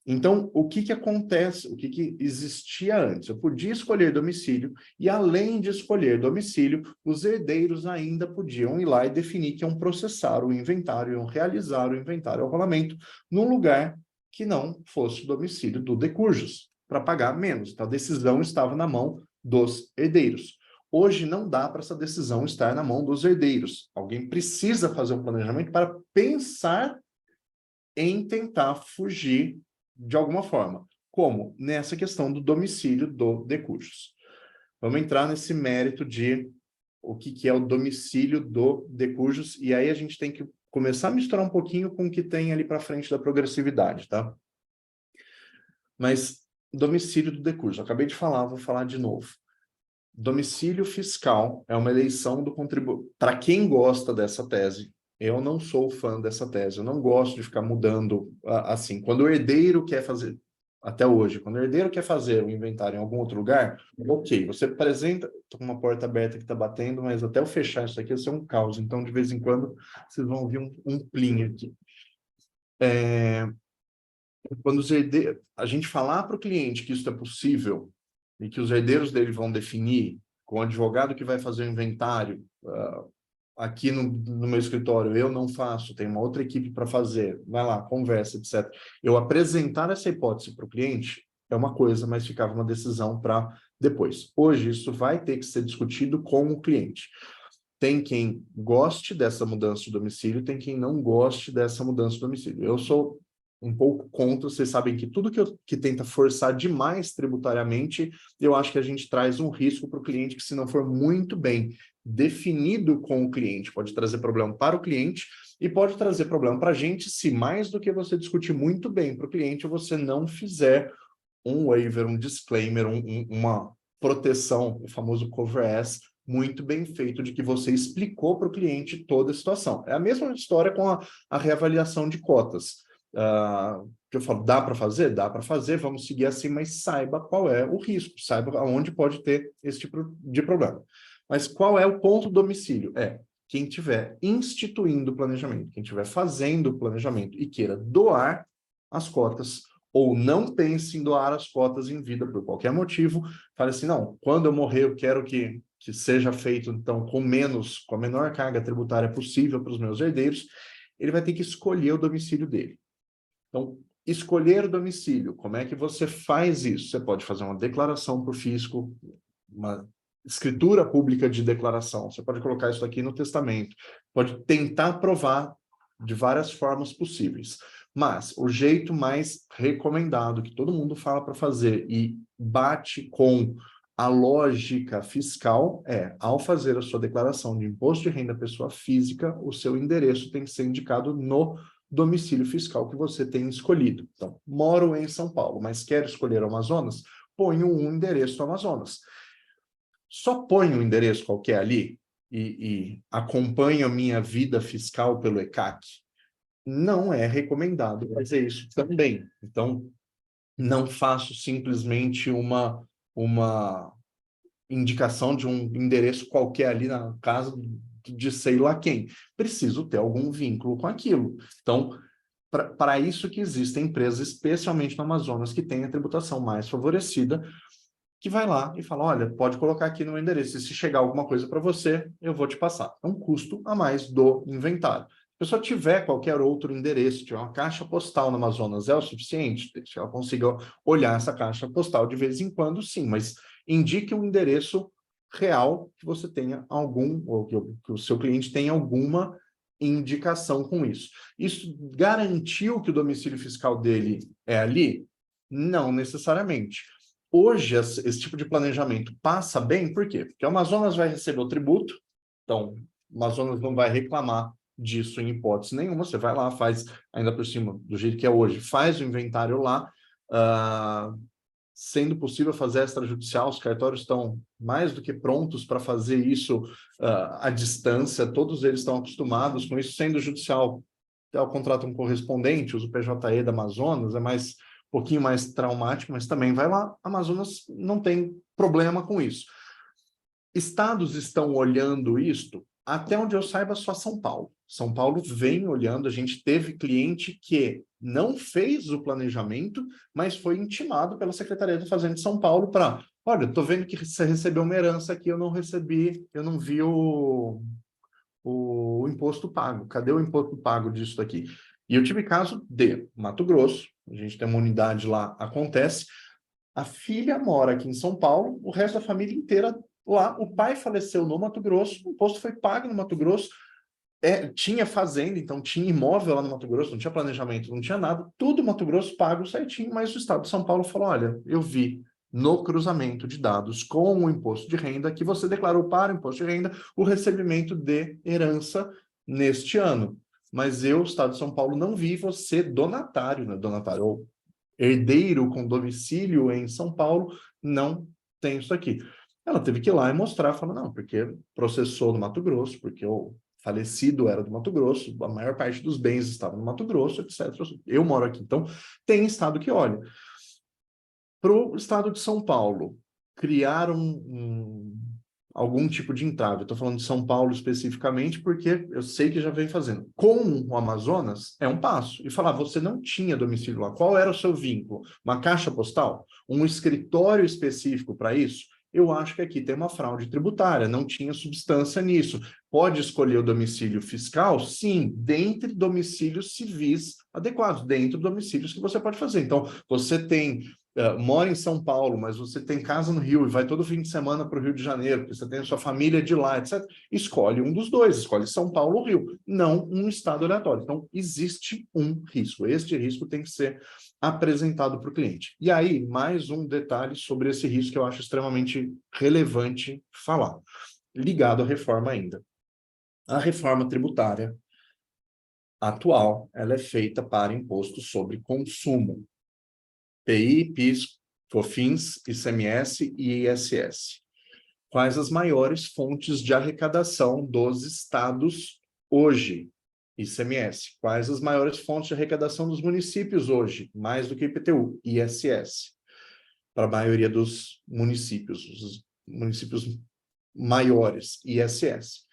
Então, o que acontece, o que existia antes? Eu podia escolher domicílio e, além de escolher domicílio, os herdeiros ainda podiam ir lá e definir que iam processar o inventário, iam realizar o inventário ou rolamento num lugar que não fosse o domicílio do decursos, para pagar menos. Então, a decisão estava na mão dos herdeiros. Hoje não dá para essa decisão estar na mão dos herdeiros. Alguém precisa fazer um planejamento para pensar em tentar fugir de alguma forma. Como? Nessa questão do domicílio do decursos. Vamos entrar nesse mérito de o que é o domicílio do decursos, e aí a gente tem que começar a misturar um pouquinho com o que tem ali para frente da progressividade, tá? Mas domicílio do decurso, acabei de falar, vou falar de novo. Domicílio fiscal é uma eleição do contribuinte. Para quem gosta dessa tese, eu não sou fã dessa tese, eu não gosto de ficar mudando assim. Quando o herdeiro quer fazer, até hoje, quando o herdeiro quer fazer o inventário em algum outro lugar, ok, você apresenta, estou com uma porta aberta que está batendo, mas até eu fechar isso aqui vai ser um caos, então de vez em quando vocês vão ouvir um plim aqui. Quando os herdeiros, a gente falar para o cliente que isso é possível e que os herdeiros dele vão definir, com o advogado que vai fazer o inventário, aqui no meu escritório, eu não faço, tem uma outra equipe para fazer, vai lá, conversa, etc. Eu apresentar essa hipótese para o cliente é uma coisa, mas ficava uma decisão para depois. Hoje, isso vai ter que ser discutido com o cliente. Tem quem goste dessa mudança de domicílio, tem quem não goste dessa mudança de domicílio. Eu sou um pouco contra, vocês sabem que tudo que tenta forçar demais tributariamente, eu acho que a gente traz um risco para o cliente que, se não for muito bem definido com o cliente, pode trazer problema para o cliente e pode trazer problema para a gente se, mais do que você discutir muito bem para o cliente, você não fizer um waiver, um disclaimer, uma proteção, o famoso cover S, muito bem feito, de que você explicou para o cliente toda a situação. É a mesma história com a reavaliação de cotas. Que eu falo, dá para fazer? Dá para fazer, vamos seguir assim, mas saiba qual é o risco, saiba aonde pode ter esse tipo de problema. Mas qual é o ponto do domicílio? Quem estiver instituindo o planejamento, quem estiver fazendo o planejamento e queira doar as cotas, ou não pense em doar as cotas em vida por qualquer motivo, fale assim, não, quando eu morrer eu quero que seja feito, então, com a menor carga tributária possível para os meus herdeiros, ele vai ter que escolher o domicílio dele. Então, escolher o domicílio, como é que você faz isso? Você pode fazer uma declaração para o fisco, uma escritura pública de declaração, você pode colocar isso aqui no testamento, pode tentar provar de várias formas possíveis. Mas o jeito mais recomendado, que todo mundo fala para fazer e bate com a lógica fiscal, ao fazer a sua declaração de imposto de renda pessoa física, o seu endereço tem que ser indicado no domicílio fiscal que você tem escolhido. Então, moro em São Paulo, mas quero escolher o Amazonas, ponho um endereço no Amazonas. Só ponho um endereço qualquer ali e acompanho a minha vida fiscal pelo ECAC? Não é recomendado fazer isso também. Então, não faço simplesmente uma indicação de um endereço qualquer ali na casa de sei lá quem. Preciso ter algum vínculo com aquilo. Então, para isso que existem empresas, especialmente no Amazonas, que têm a tributação mais favorecida, que vai lá e fala, olha, pode colocar aqui no meu endereço, e se chegar alguma coisa para você, eu vou te passar. É um custo a mais do inventário. Se a pessoa tiver qualquer outro endereço, tiver uma caixa postal no Amazonas, é o suficiente? Se ela consiga olhar essa caixa postal de vez em quando, sim, mas indique um endereço real que você tenha algum, ou que o seu cliente tenha alguma indicação com isso. Isso garantiu que o domicílio fiscal dele é ali? Não necessariamente. Hoje, esse tipo de planejamento passa bem, por quê? Porque o Amazonas vai receber o tributo, então o Amazonas não vai reclamar disso em hipótese nenhuma, você vai lá, faz, ainda por cima, do jeito que é hoje, faz o inventário lá, sendo possível fazer extrajudicial, os cartórios estão mais do que prontos para fazer isso à distância, todos eles estão acostumados com isso, sendo judicial, o contrato um correspondente, usa o PJE da Amazonas, é mais um pouquinho mais traumático, mas também vai lá, Amazonas não tem problema com isso. Estados estão olhando isto, até onde eu saiba, só São Paulo. São Paulo vem olhando, a gente teve cliente que não fez o planejamento, mas foi intimado pela Secretaria da Fazenda de São Paulo para, olha, estou vendo que você recebeu uma herança aqui, eu não recebi, eu não vi o imposto pago. Cadê o imposto pago disso daqui? E eu tive caso de Mato Grosso, a gente tem uma unidade lá, acontece, a filha mora aqui em São Paulo, o resto da família inteira lá, o pai faleceu no Mato Grosso, o imposto foi pago no Mato Grosso, tinha fazenda, então tinha imóvel lá no Mato Grosso, não tinha planejamento, não tinha nada, tudo Mato Grosso pago certinho, mas o Estado de São Paulo falou, olha, eu vi no cruzamento de dados com o imposto de renda que você declarou para o imposto de renda o recebimento de herança neste ano. Mas eu, Estado de São Paulo, não vi você donatário, né? Donatário ou herdeiro com domicílio em São Paulo, não tem isso aqui. Ela teve que ir lá e mostrar, falar, não, porque processou no Mato Grosso, porque o falecido era do Mato Grosso, a maior parte dos bens estava no Mato Grosso, etc. Eu moro aqui, então tem estado que olha. Para o estado de São Paulo criar algum tipo de entrave, estou falando de São Paulo especificamente, porque eu sei que já vem fazendo. Com o Amazonas, é um passo. E falar, você não tinha domicílio lá, qual era o seu vínculo? Uma caixa postal? Um escritório específico para isso? Eu acho que aqui tem uma fraude tributária, não tinha substância nisso. Pode escolher o domicílio fiscal? Sim, dentre domicílios civis adequados, dentro de domicílios que você pode fazer. Então, você tem mora em São Paulo, mas você tem casa no Rio e vai todo fim de semana para o Rio de Janeiro, porque você tem a sua família de lá, etc. Escolhe um dos dois, escolhe São Paulo ou Rio, não um estado aleatório. Então, existe um risco. Este risco tem que ser apresentado para o cliente. E aí, mais um detalhe sobre esse risco que eu acho extremamente relevante falar, ligado à reforma ainda. A reforma tributária atual, ela é feita para imposto sobre consumo. PI, PIS, COFINS, ICMS e ISS. Quais as maiores fontes de arrecadação dos estados hoje? ICMS. Quais as maiores fontes de arrecadação dos municípios hoje? Mais do que IPTU, ISS. Para a maioria dos municípios, os municípios maiores, ISS.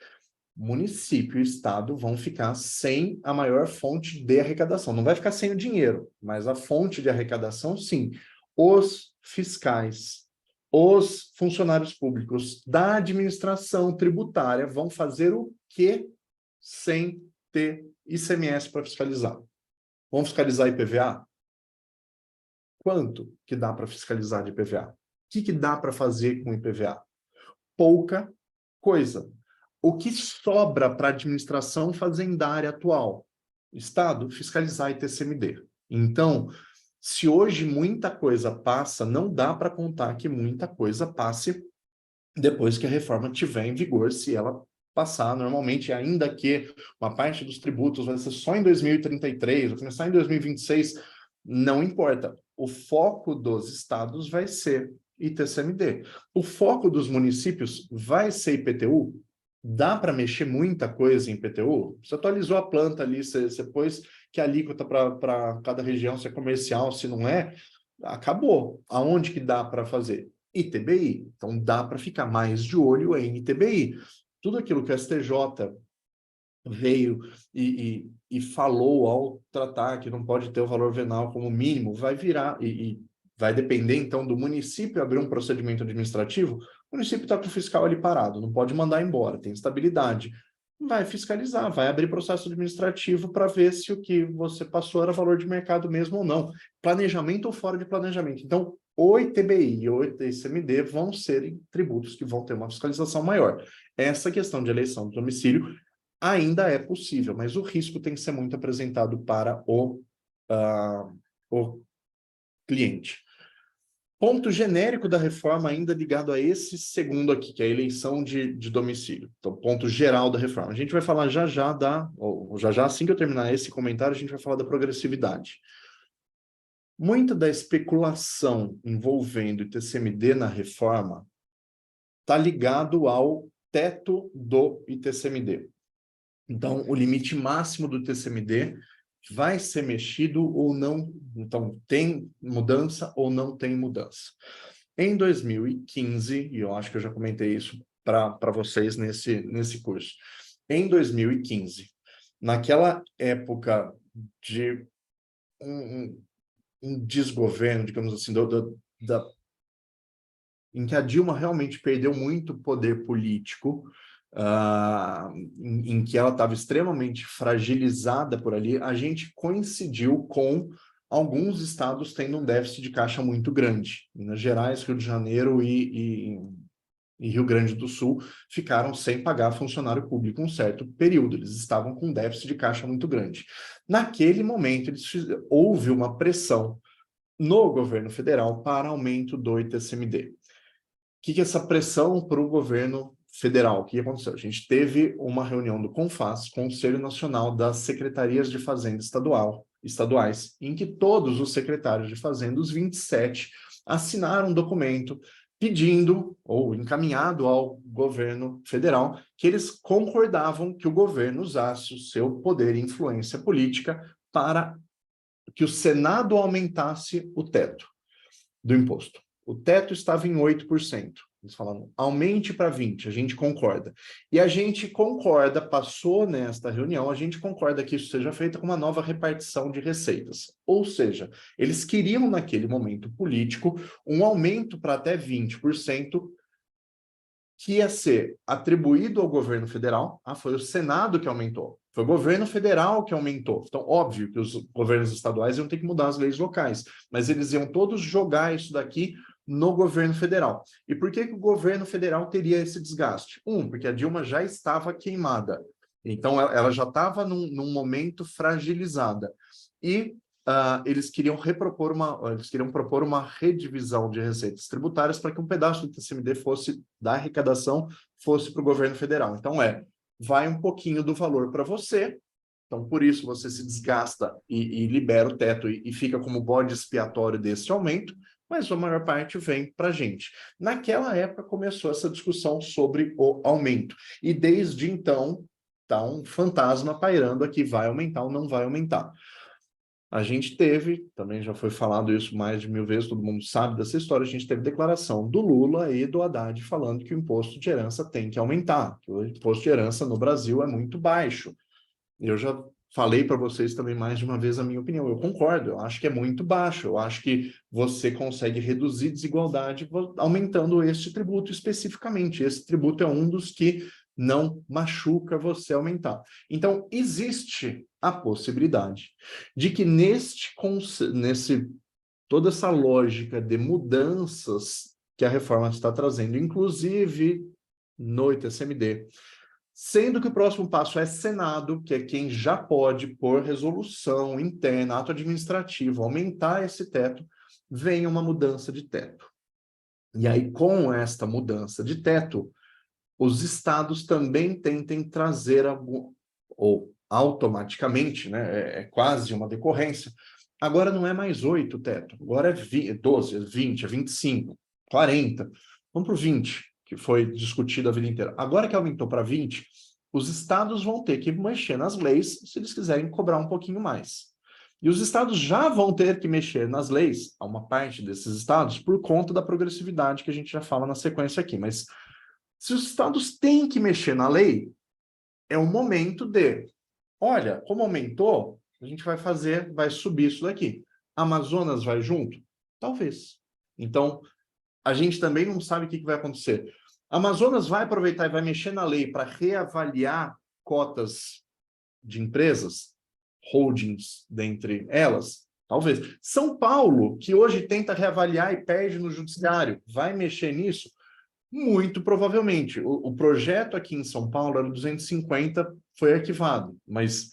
Município e estado vão ficar sem a maior fonte de arrecadação. Não vai ficar sem o dinheiro, mas a fonte de arrecadação, sim. Os fiscais, os funcionários públicos da administração tributária vão fazer o quê sem ter ICMS para fiscalizar? Vão fiscalizar IPVA? Quanto que dá para fiscalizar de IPVA? O que dá para fazer com IPVA? Pouca coisa. O que sobra para a administração fazendária atual? Estado, fiscalizar ITCMD. Então, se hoje muita coisa passa, não dá para contar que muita coisa passe depois que a reforma estiver em vigor, se ela passar normalmente, ainda que uma parte dos tributos vai ser só em 2033, vai começar em 2026, não importa. O foco dos estados vai ser ITCMD. O foco dos municípios vai ser IPTU. Dá para mexer muita coisa em IPTU? Você atualizou a planta ali, você pôs que a alíquota para cada região, se é comercial, se não é, acabou. Aonde que dá para fazer? ITBI. Então, dá para ficar mais de olho em ITBI. Tudo aquilo que o STJ veio e falou ao tratar que não pode ter o valor venal como mínimo, vai virar e vai depender, então, do município abrir um procedimento administrativo. O município está com o fiscal ali parado, não pode mandar embora, tem estabilidade. Vai fiscalizar, vai abrir processo administrativo para ver se o que você passou era valor de mercado mesmo ou não. Planejamento ou fora de planejamento. Então, o ITBI e o ITCMD vão ser tributos que vão ter uma fiscalização maior. Essa questão de eleição do domicílio ainda é possível, mas o risco tem que ser muito apresentado para o cliente. Ponto genérico da reforma ainda ligado a esse segundo aqui, que é a eleição de domicílio. Então, ponto geral da reforma. A gente vai falar já assim que eu terminar esse comentário, a gente vai falar da progressividade. Muita da especulação envolvendo o ITCMD na reforma está ligado ao teto do ITCMD. Então, o limite máximo do ITCMD vai ser mexido ou não. Então, tem mudança ou não tem mudança. Em 2015, e eu acho que eu já comentei isso para vocês nesse curso, em 2015, naquela época de um desgoverno, digamos assim, em que a Dilma realmente perdeu muito poder político, em que ela estava extremamente fragilizada por ali, a gente coincidiu com alguns estados tendo um déficit de caixa muito grande. Minas Gerais, Rio de Janeiro e Rio Grande do Sul ficaram sem pagar funcionário público um certo período. Eles estavam com um déficit de caixa muito grande. Naquele momento, houve uma pressão no governo federal para aumento do ITCMD. O que é essa pressão para o governo federal? O que aconteceu? A gente teve uma reunião do CONFAS, Conselho Nacional das Secretarias de Fazenda estaduais, em que todos os secretários de Fazenda, os 27, assinaram um documento pedindo, ou encaminhado ao governo federal, que eles concordavam que o governo usasse o seu poder e influência política para que o Senado aumentasse o teto do imposto. O teto estava em 8%. Eles falaram, aumente para 20%, a gente concorda. E a gente concorda, passou nesta reunião, a gente concorda que isso seja feito com uma nova repartição de receitas. Ou seja, eles queriam, naquele momento político, um aumento para até 20%, que ia ser atribuído ao governo federal. Foi o Senado que aumentou. Foi o governo federal que aumentou. Então, óbvio que os governos estaduais iam ter que mudar as leis locais, mas eles iam todos jogar isso daqui no governo federal. E por que o governo federal teria esse desgaste? Porque a Dilma já estava queimada. Então, ela já estava num momento fragilizada. E eles queriam propor uma redivisão de receitas tributárias para que um pedaço do TCMD da arrecadação fosse para o governo federal. Então, vai um pouquinho do valor para você, então por isso você se desgasta e libera o teto e fica como bode expiatório desse aumento, mas a maior parte vem para a gente. Naquela época começou essa discussão sobre o aumento, e desde então está um fantasma pairando aqui, vai aumentar ou não vai aumentar. A gente teve, também já foi falado isso mais de 1000 vezes, todo mundo sabe dessa história, a gente teve declaração do Lula e do Haddad falando que o imposto de herança tem que aumentar, que o imposto de herança no Brasil é muito baixo. Eu já falei para vocês também mais de uma vez a minha opinião. Eu concordo, eu acho que é muito baixo. Eu acho que você consegue reduzir desigualdade aumentando este tributo especificamente. Esse tributo é um dos que não machuca você aumentar. Então, existe a possibilidade de que toda essa lógica de mudanças que a reforma está trazendo, inclusive no ITCMD, sendo que o próximo passo é Senado, que é quem já pode, por resolução interna, ato administrativo, aumentar esse teto, vem uma mudança de teto. E aí, com esta mudança de teto, os estados também tentem trazer ou automaticamente, né, é quase uma decorrência, agora não é mais 8 o teto, agora é 12, 20, 25, 40, vamos para o 20, que foi discutido a vida inteira. Agora que aumentou para 20, os estados vão ter que mexer nas leis se eles quiserem cobrar um pouquinho mais. E os estados já vão ter que mexer nas leis, a uma parte desses estados, por conta da progressividade que a gente já fala na sequência aqui, mas se os estados têm que mexer na lei, é o momento de, olha, como aumentou, a gente vai subir isso daqui. Amazonas vai junto? Talvez. Então, a gente também não sabe o que vai acontecer. Amazonas vai aproveitar e vai mexer na lei para reavaliar cotas de empresas, holdings dentre elas? Talvez. São Paulo, que hoje tenta reavaliar e perde no judiciário, vai mexer nisso? Muito provavelmente. O projeto aqui em São Paulo era 250, foi arquivado. Mas,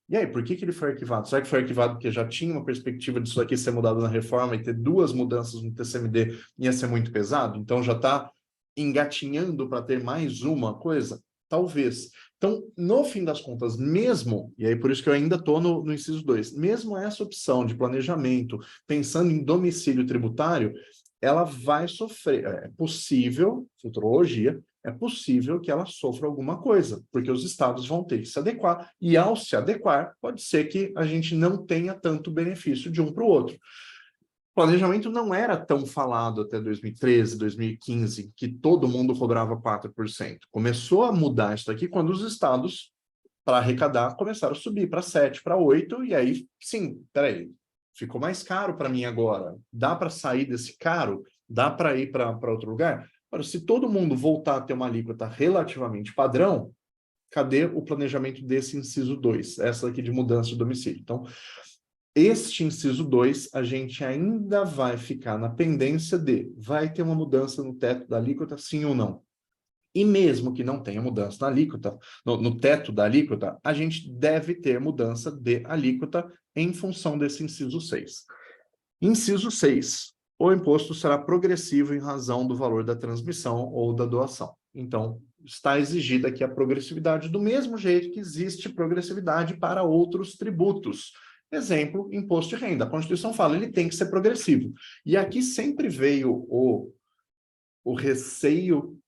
e aí, por que ele foi arquivado? Será que foi arquivado porque já tinha uma perspectiva disso aqui ser mudado na reforma e ter 2 mudanças no TCMD ia ser muito pesado? Então já está engatinhando para ter mais uma coisa? Talvez. Então, no fim das contas, mesmo, e aí por isso que eu ainda estou no inciso 2, mesmo essa opção de planejamento, pensando em domicílio tributário, ela vai sofrer, é possível, futurologia, é possível que ela sofra alguma coisa, porque os estados vão ter que se adequar, e ao se adequar, pode ser que a gente não tenha tanto benefício de um para o outro. O planejamento não era tão falado até 2013, 2015, que todo mundo cobrava 4%. Começou a mudar isso aqui quando os estados, para arrecadar, começaram a subir para 7%, para 8%, e aí, sim, peraí, ficou mais caro para mim agora. Dá para sair desse caro? Dá para ir para outro lugar? Agora, se todo mundo voltar a ter uma alíquota relativamente padrão, cadê o planejamento desse inciso 2? Essa aqui de mudança de domicílio. Então, este inciso 2, a gente ainda vai ficar na pendência de vai ter uma mudança no teto da alíquota, sim ou não? E mesmo que não tenha mudança na alíquota, no teto da alíquota, a gente deve ter mudança de alíquota em função desse inciso 6. Inciso 6. O imposto será progressivo em razão do valor da transmissão ou da doação. Então, está exigida aqui a progressividade do mesmo jeito que existe progressividade para outros tributos. Exemplo, imposto de renda. A Constituição fala, ele tem que ser progressivo. E aqui sempre veio o receio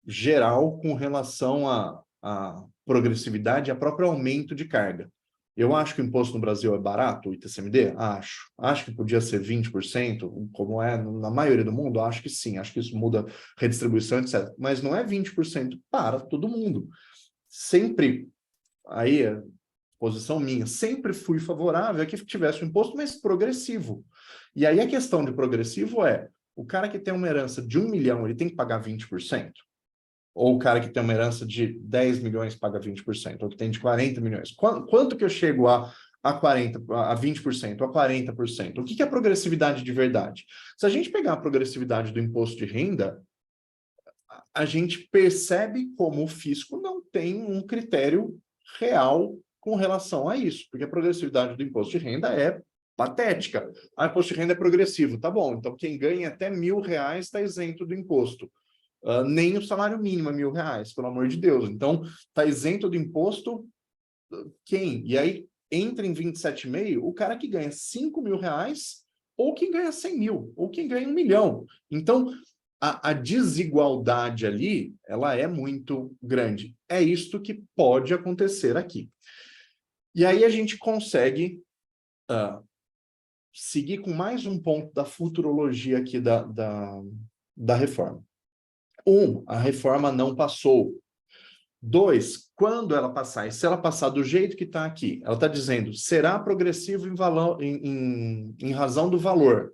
geral com relação à progressividade e a próprio aumento de carga. Eu acho que o imposto no Brasil é barato, o ITCMD? Acho. Acho que podia ser 20%, como é na maioria do mundo? Acho que sim. Acho que isso muda redistribuição, etc. Mas não é 20% para todo mundo. Sempre, aí, posição minha, sempre fui favorável a que tivesse um imposto mais progressivo. E aí a questão de progressivo é, o cara que tem uma herança de 1 milhão, ele tem que pagar 20%? Ou o cara que tem uma herança de 10 milhões paga 20%, ou que tem de 40 milhões. Quanto que eu chego a 20%, a 40%? O que é progressividade de verdade? Se a gente pegar a progressividade do imposto de renda, a gente percebe como o fisco não tem um critério real com relação a isso, porque a progressividade do imposto de renda é patética. O imposto de renda é progressivo, tá bom, então quem ganha até R$1.000 está isento do imposto. Nem o salário mínimo é R$1.000, pelo amor de Deus. Então, está isento do imposto quem? E aí entra em 27,5 o cara que ganha R$5.000 ou quem ganha 100 mil, ou quem ganha 1 milhão. Então, a desigualdade ali, ela é muito grande. É isto que pode acontecer aqui. E aí a gente consegue seguir com mais um ponto da futurologia aqui da reforma. A reforma não passou. 2, quando ela passar, e se ela passar do jeito que está aqui, ela está dizendo, será progressivo em razão do valor.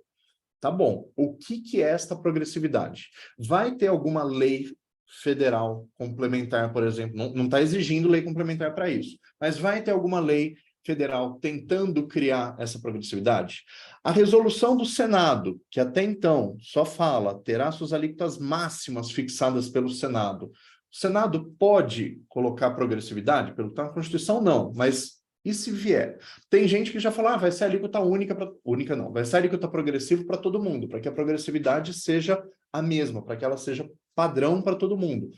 Tá bom. O que é esta progressividade? Vai ter alguma lei federal complementar, por exemplo, não está exigindo lei complementar para isso, mas vai ter alguma lei federal tentando criar essa progressividade? A resolução do Senado, que até então só fala, terá suas alíquotas máximas fixadas pelo Senado. O Senado pode colocar progressividade? Pelo que está na Constituição, não, mas e se vier? Tem gente que já fala, vai ser alíquota única não, vai ser alíquota progressiva para todo mundo, para que a progressividade seja a mesma, para que ela seja padrão para todo mundo.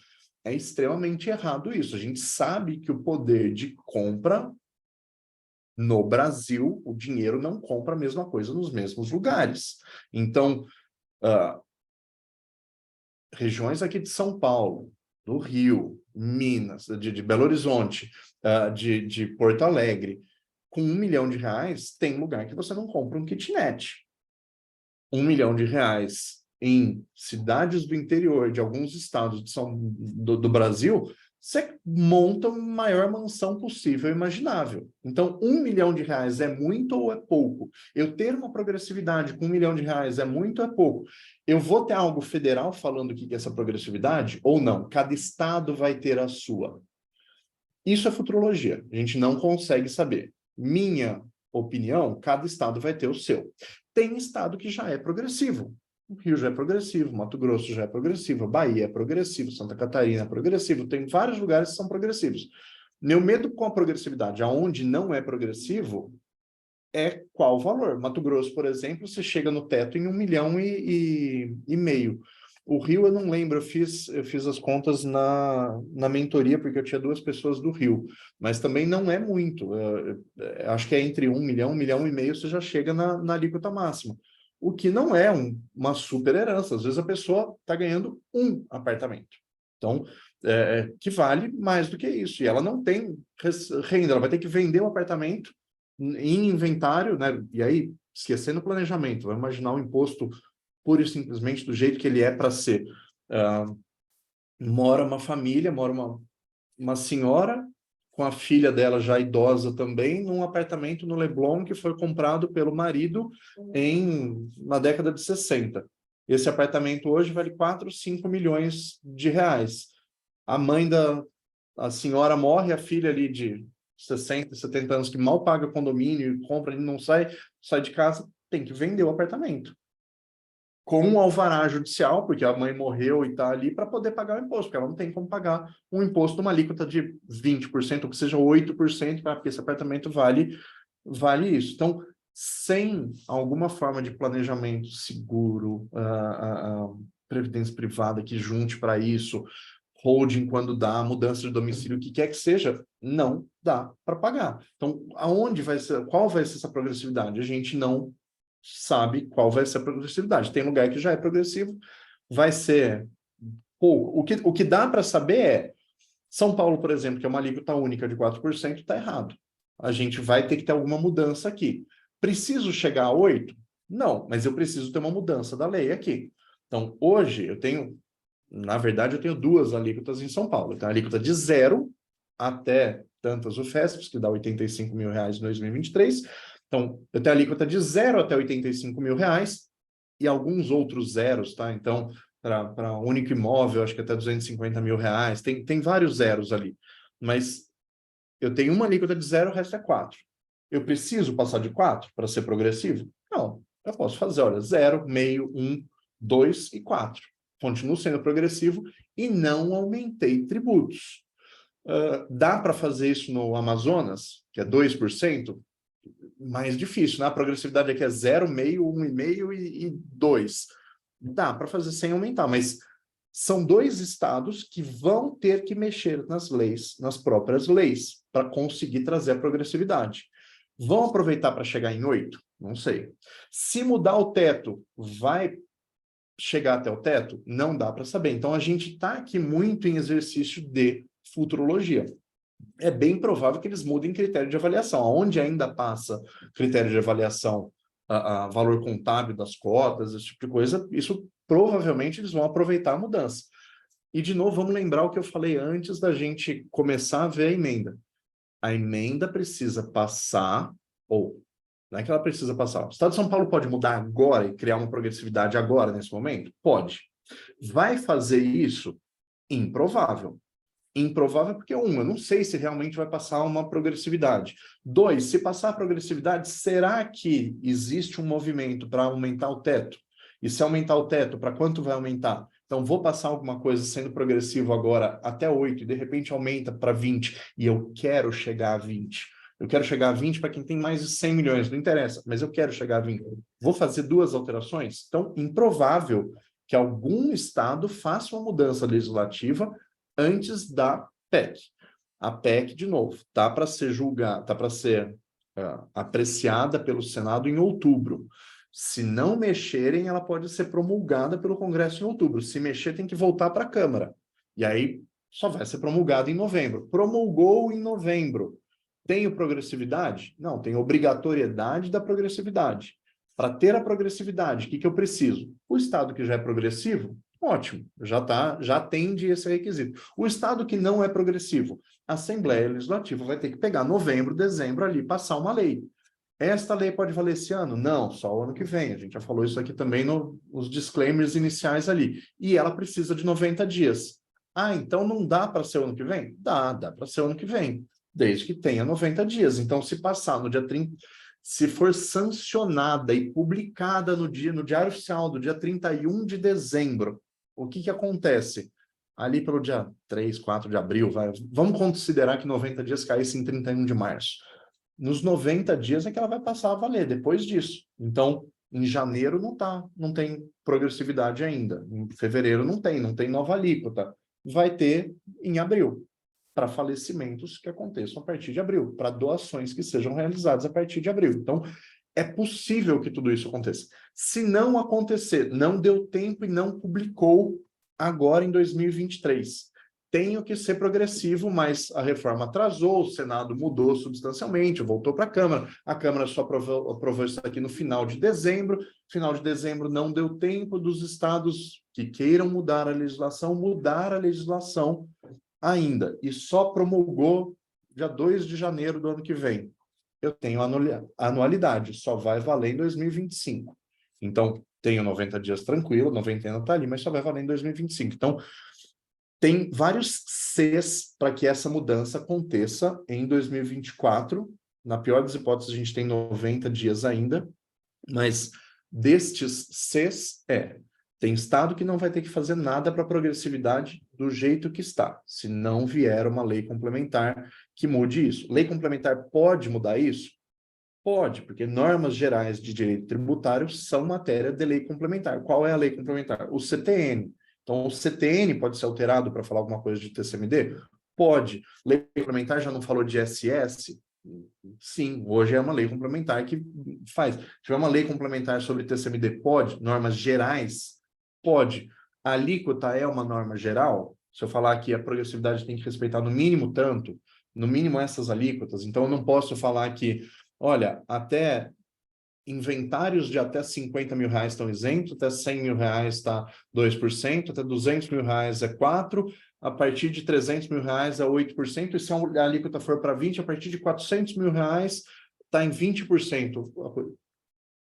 É extremamente errado isso. A gente sabe que o poder de compra no Brasil, o dinheiro não compra a mesma coisa nos mesmos lugares. Então, regiões aqui de São Paulo, do Rio, Minas, de Belo Horizonte, de Porto Alegre, com R$1 milhão, tem lugar que você não compra um kitnet. R$1 milhão em cidades do interior de alguns estados do Brasil, você monta a maior mansão possível e imaginável. Então, R$1 milhão é muito ou é pouco? Eu ter uma progressividade com R$1 milhão é muito ou é pouco? Eu vou ter algo federal falando o que é essa progressividade ou não? Cada estado vai ter a sua. Isso é futurologia. A gente não consegue saber. Minha opinião, cada estado vai ter o seu. Tem estado que já é progressivo. O Rio já é progressivo, Mato Grosso já é progressivo, Bahia é progressivo, Santa Catarina é progressivo, tem vários lugares que são progressivos. Meu medo com a progressividade, aonde não é progressivo, é qual o valor. Mato Grosso, por exemplo, você chega no teto em 1,5 milhão. O Rio, eu não lembro, eu fiz as contas na mentoria, porque eu tinha 2 pessoas do Rio, mas também não é muito. Acho que é entre 1 milhão, 1,5 milhão, você já chega na alíquota máxima. O que não é uma super herança. Às vezes a pessoa está ganhando um apartamento. Então, que vale mais do que isso. E ela não tem renda, ela vai ter que vender o apartamento em inventário, né? E aí, esquecendo o planejamento, vai imaginar o imposto pura e simplesmente do jeito que ele é para ser. Mora uma família, mora uma senhora com a filha dela já idosa também, num apartamento no Leblon que foi comprado pelo marido na década de 60. Esse apartamento hoje vale 4, 5 milhões de reais. A senhora morre, a filha ali de 60, 70 anos que mal paga condomínio, compra, não sai de casa, tem que vender o apartamento. Com um alvará judicial, porque a mãe morreu e está ali, para poder pagar o imposto, porque ela não tem como pagar um imposto numa alíquota de 20%, ou que seja 8%, porque esse apartamento vale isso. Então, sem alguma forma de planejamento seguro, previdência privada que junte para isso, holding quando dá, mudança de domicílio, o que quer que seja, não dá para pagar. Então, qual vai ser essa progressividade? A gente não sabe qual vai ser a progressividade. Tem lugar que já é progressivo, vai ser pouco. O que dá para saber é, São Paulo, por exemplo, que é uma alíquota única de 4%, está errado. A gente vai ter que ter alguma mudança aqui. Preciso chegar a 8%? Não, mas eu preciso ter uma mudança da lei aqui. Então, hoje, na verdade, eu tenho 2 alíquotas em São Paulo. Então, a alíquota de 0 até tantas UFESPs, que dá R$85 mil em 2023. Então, eu tenho a alíquota de 0 até R$85 mil e alguns outros zeros, tá? Então, para único imóvel, acho que até R$250 mil. Tem vários zeros ali. Mas eu tenho uma alíquota de 0, o resto é 4. Eu preciso passar de 4 para ser progressivo? Não. Eu posso fazer, olha, 0, meio, 1, 2 e 4. Continuo sendo progressivo e não aumentei tributos. Dá para fazer isso no Amazonas, que é 2%? Mais difícil, né? A progressividade aqui é 0, meio, 1,5 e 2. Dá para fazer sem aumentar, mas são 2 estados que vão ter que mexer nas próprias leis, para conseguir trazer a progressividade. Vão aproveitar para chegar em 8? Não sei. Se mudar o teto, vai chegar até o teto? Não dá para saber. Então, a gente está aqui muito em exercício de futurologia. É bem provável que eles mudem critério de avaliação. Onde ainda passa critério de avaliação, a valor contábil das cotas, esse tipo de coisa, isso provavelmente eles vão aproveitar a mudança. E, de novo, vamos lembrar o que eu falei antes da gente começar a ver a emenda. A emenda precisa passar, ou não é que ela precisa passar. O Estado de São Paulo pode mudar agora e criar uma progressividade agora, nesse momento? Pode. Vai fazer isso? Improvável. Improvável porque, eu não sei se realmente vai passar uma progressividade. 2, se passar a progressividade, será que existe um movimento para aumentar o teto? E se aumentar o teto, para quanto vai aumentar? Então, vou passar alguma coisa sendo progressivo agora até 8, e de repente aumenta para 20, e eu quero chegar a 20. Eu quero chegar a 20 para quem tem mais de 100 milhões, não interessa, mas eu quero chegar a 20. Vou fazer 2 alterações? Então, improvável que algum estado faça uma mudança legislativa antes da PEC. A PEC, de novo, está para ser julgada, está para ser apreciada pelo Senado em outubro. Se não mexerem, ela pode ser promulgada pelo Congresso em outubro. Se mexer, tem que voltar para a Câmara. E aí só vai ser promulgada em novembro. Promulgou em novembro. Tem progressividade? Não, tem obrigatoriedade da progressividade. Para ter a progressividade, o que eu preciso? O Estado que já é progressivo, ótimo, já atende esse requisito. O Estado que não é progressivo, a Assembleia Legislativa vai ter que pegar novembro, dezembro ali, passar uma lei. Esta lei pode valer esse ano? Não, só o ano que vem. A gente já falou isso aqui também nos disclaimers iniciais ali. E ela precisa de 90 dias. Ah, então não dá para ser o ano que vem? Dá para ser o ano que vem, desde que tenha 90 dias. Então, se passar no dia 30, se for sancionada e publicada no Diário Oficial do dia 31 de dezembro, o que acontece? Ali pelo dia 3, 4 de abril, vamos considerar que 90 dias caísse em 31 de março. Nos 90 dias é que ela vai passar a valer, depois disso. Então, em janeiro não tem progressividade ainda. Em fevereiro não tem nova alíquota. Vai ter em abril, para falecimentos que aconteçam a partir de abril, para doações que sejam realizadas a partir de abril. Então, é possível que tudo isso aconteça. Se não acontecer, não deu tempo e não publicou agora em 2023. Tenho que ser progressivo, mas a reforma atrasou, o Senado mudou substancialmente, voltou para a Câmara só aprovou isso aqui no final de dezembro não deu tempo dos estados que queiram mudar a legislação ainda, e só promulgou dia 2 de janeiro do ano que vem. Eu tenho anualidade, só vai valer em 2025. Então, tenho 90 dias tranquilo, 90 ainda está ali, mas só vai valer em 2025. Então, tem vários Cs para que essa mudança aconteça em 2024. Na pior das hipóteses, a gente tem 90 dias ainda, mas destes Cs tem estado que não vai ter que fazer nada para a progressividade do jeito que está, se não vier uma lei complementar que mude isso. Lei complementar pode mudar isso? Pode, porque normas gerais de direito tributário são matéria de lei complementar. Qual é a lei complementar? O CTN. Então, o CTN pode ser alterado para falar alguma coisa de TCMD? Pode. Lei complementar já não falou de SS? Sim, hoje é uma lei complementar que faz. Se tiver uma lei complementar sobre TCMD, pode. Normas gerais? Pode. A alíquota é uma norma geral? Se eu falar que a progressividade tem que respeitar no mínimo tanto, no mínimo essas alíquotas, então eu não posso falar que, olha, até inventários de até 50 mil reais estão isentos, até 100 mil reais está 2%, até 200 mil reais é 4%, a partir de 300 mil reais é 8%, e se a alíquota for para 20%, a partir de 400 mil reais está em 20%.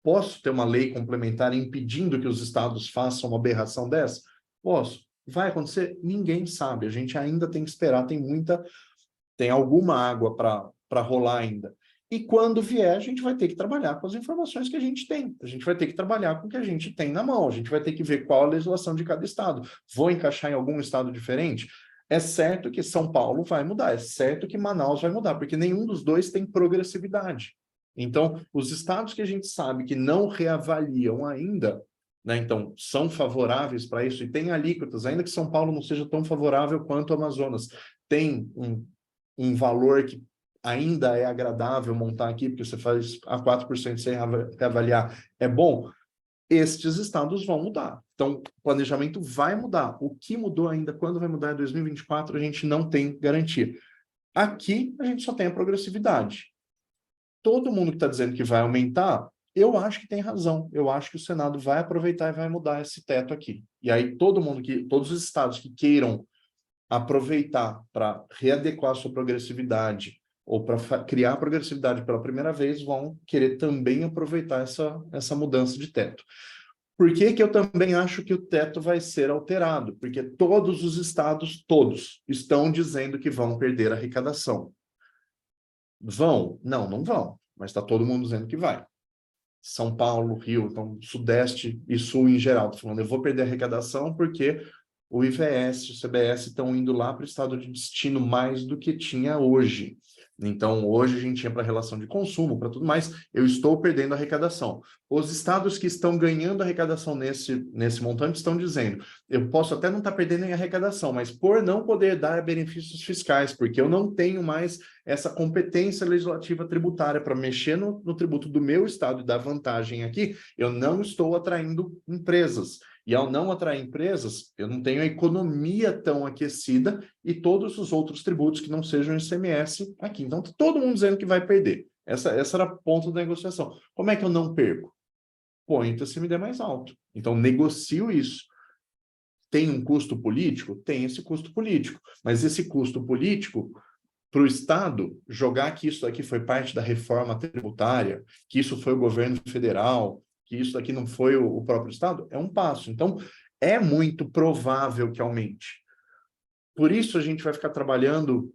Posso ter uma lei complementar impedindo que os estados façam uma aberração dessa? Posso. Vai acontecer? Ninguém sabe. A gente ainda tem que esperar, tem alguma água para rolar ainda. E quando vier, a gente vai ter que trabalhar com as informações que a gente tem. A gente vai ter que trabalhar com o que a gente tem na mão. A gente vai ter que ver qual a legislação de cada estado. Vou encaixar em algum estado diferente? É certo que São Paulo vai mudar, é certo que Manaus vai mudar, porque nenhum dos dois tem progressividade. Então, os estados que a gente sabe que não reavaliam ainda, né, então, são favoráveis para isso, e tem alíquotas, ainda que São Paulo não seja tão favorável quanto o Amazonas, tem um valor que ainda é agradável montar aqui, porque você faz a 4% sem reavaliar, é bom, estes estados vão mudar. Então, o planejamento vai mudar. O que mudou ainda, quando vai mudar em 2024, a gente não tem garantia. Aqui, a gente só tem a progressividade. Todo mundo que está dizendo que vai aumentar, eu acho que tem razão. Eu acho que o Senado vai aproveitar e vai mudar esse teto aqui. E aí, todos os estados que queiram aproveitar para readequar a sua progressividade ou para criar progressividade pela primeira vez, vão querer também aproveitar essa mudança de teto. Por que que eu também acho que o teto vai ser alterado? Porque todos os estados, todos, estão dizendo que vão perder a arrecadação. Vão? Não, não vão, mas está todo mundo dizendo que vai. São Paulo, Rio, então Sudeste e Sul em geral. Estou falando, eu vou perder a arrecadação porque o IVS, o CBS estão indo lá para o estado de destino mais do que tinha hoje. Então, hoje a gente tinha para relação de consumo, para tudo mais, eu estou perdendo a arrecadação. Os estados que estão ganhando arrecadação nesse montante estão dizendo, eu posso até não estar perdendo em arrecadação, mas por não poder dar benefícios fiscais, porque eu não tenho mais essa competência legislativa tributária para mexer no tributo do meu estado e dar vantagem aqui, eu não estou atraindo empresas. E ao não atrair empresas, eu não tenho a economia tão aquecida e todos os outros tributos que não sejam ICMS aqui. Então, tá todo mundo dizendo que vai perder. Essa era a ponta da negociação. Como é que eu não perco? Põe o TCMD mais alto. Então, negocio isso. Tem um custo político? Tem esse custo político. Mas esse custo político, para o Estado, jogar que isso aqui foi parte da reforma tributária, que isso foi o governo federal, que isso aqui não foi o próprio Estado, é um passo. Então, é muito provável que aumente. Por isso, a gente vai ficar trabalhando,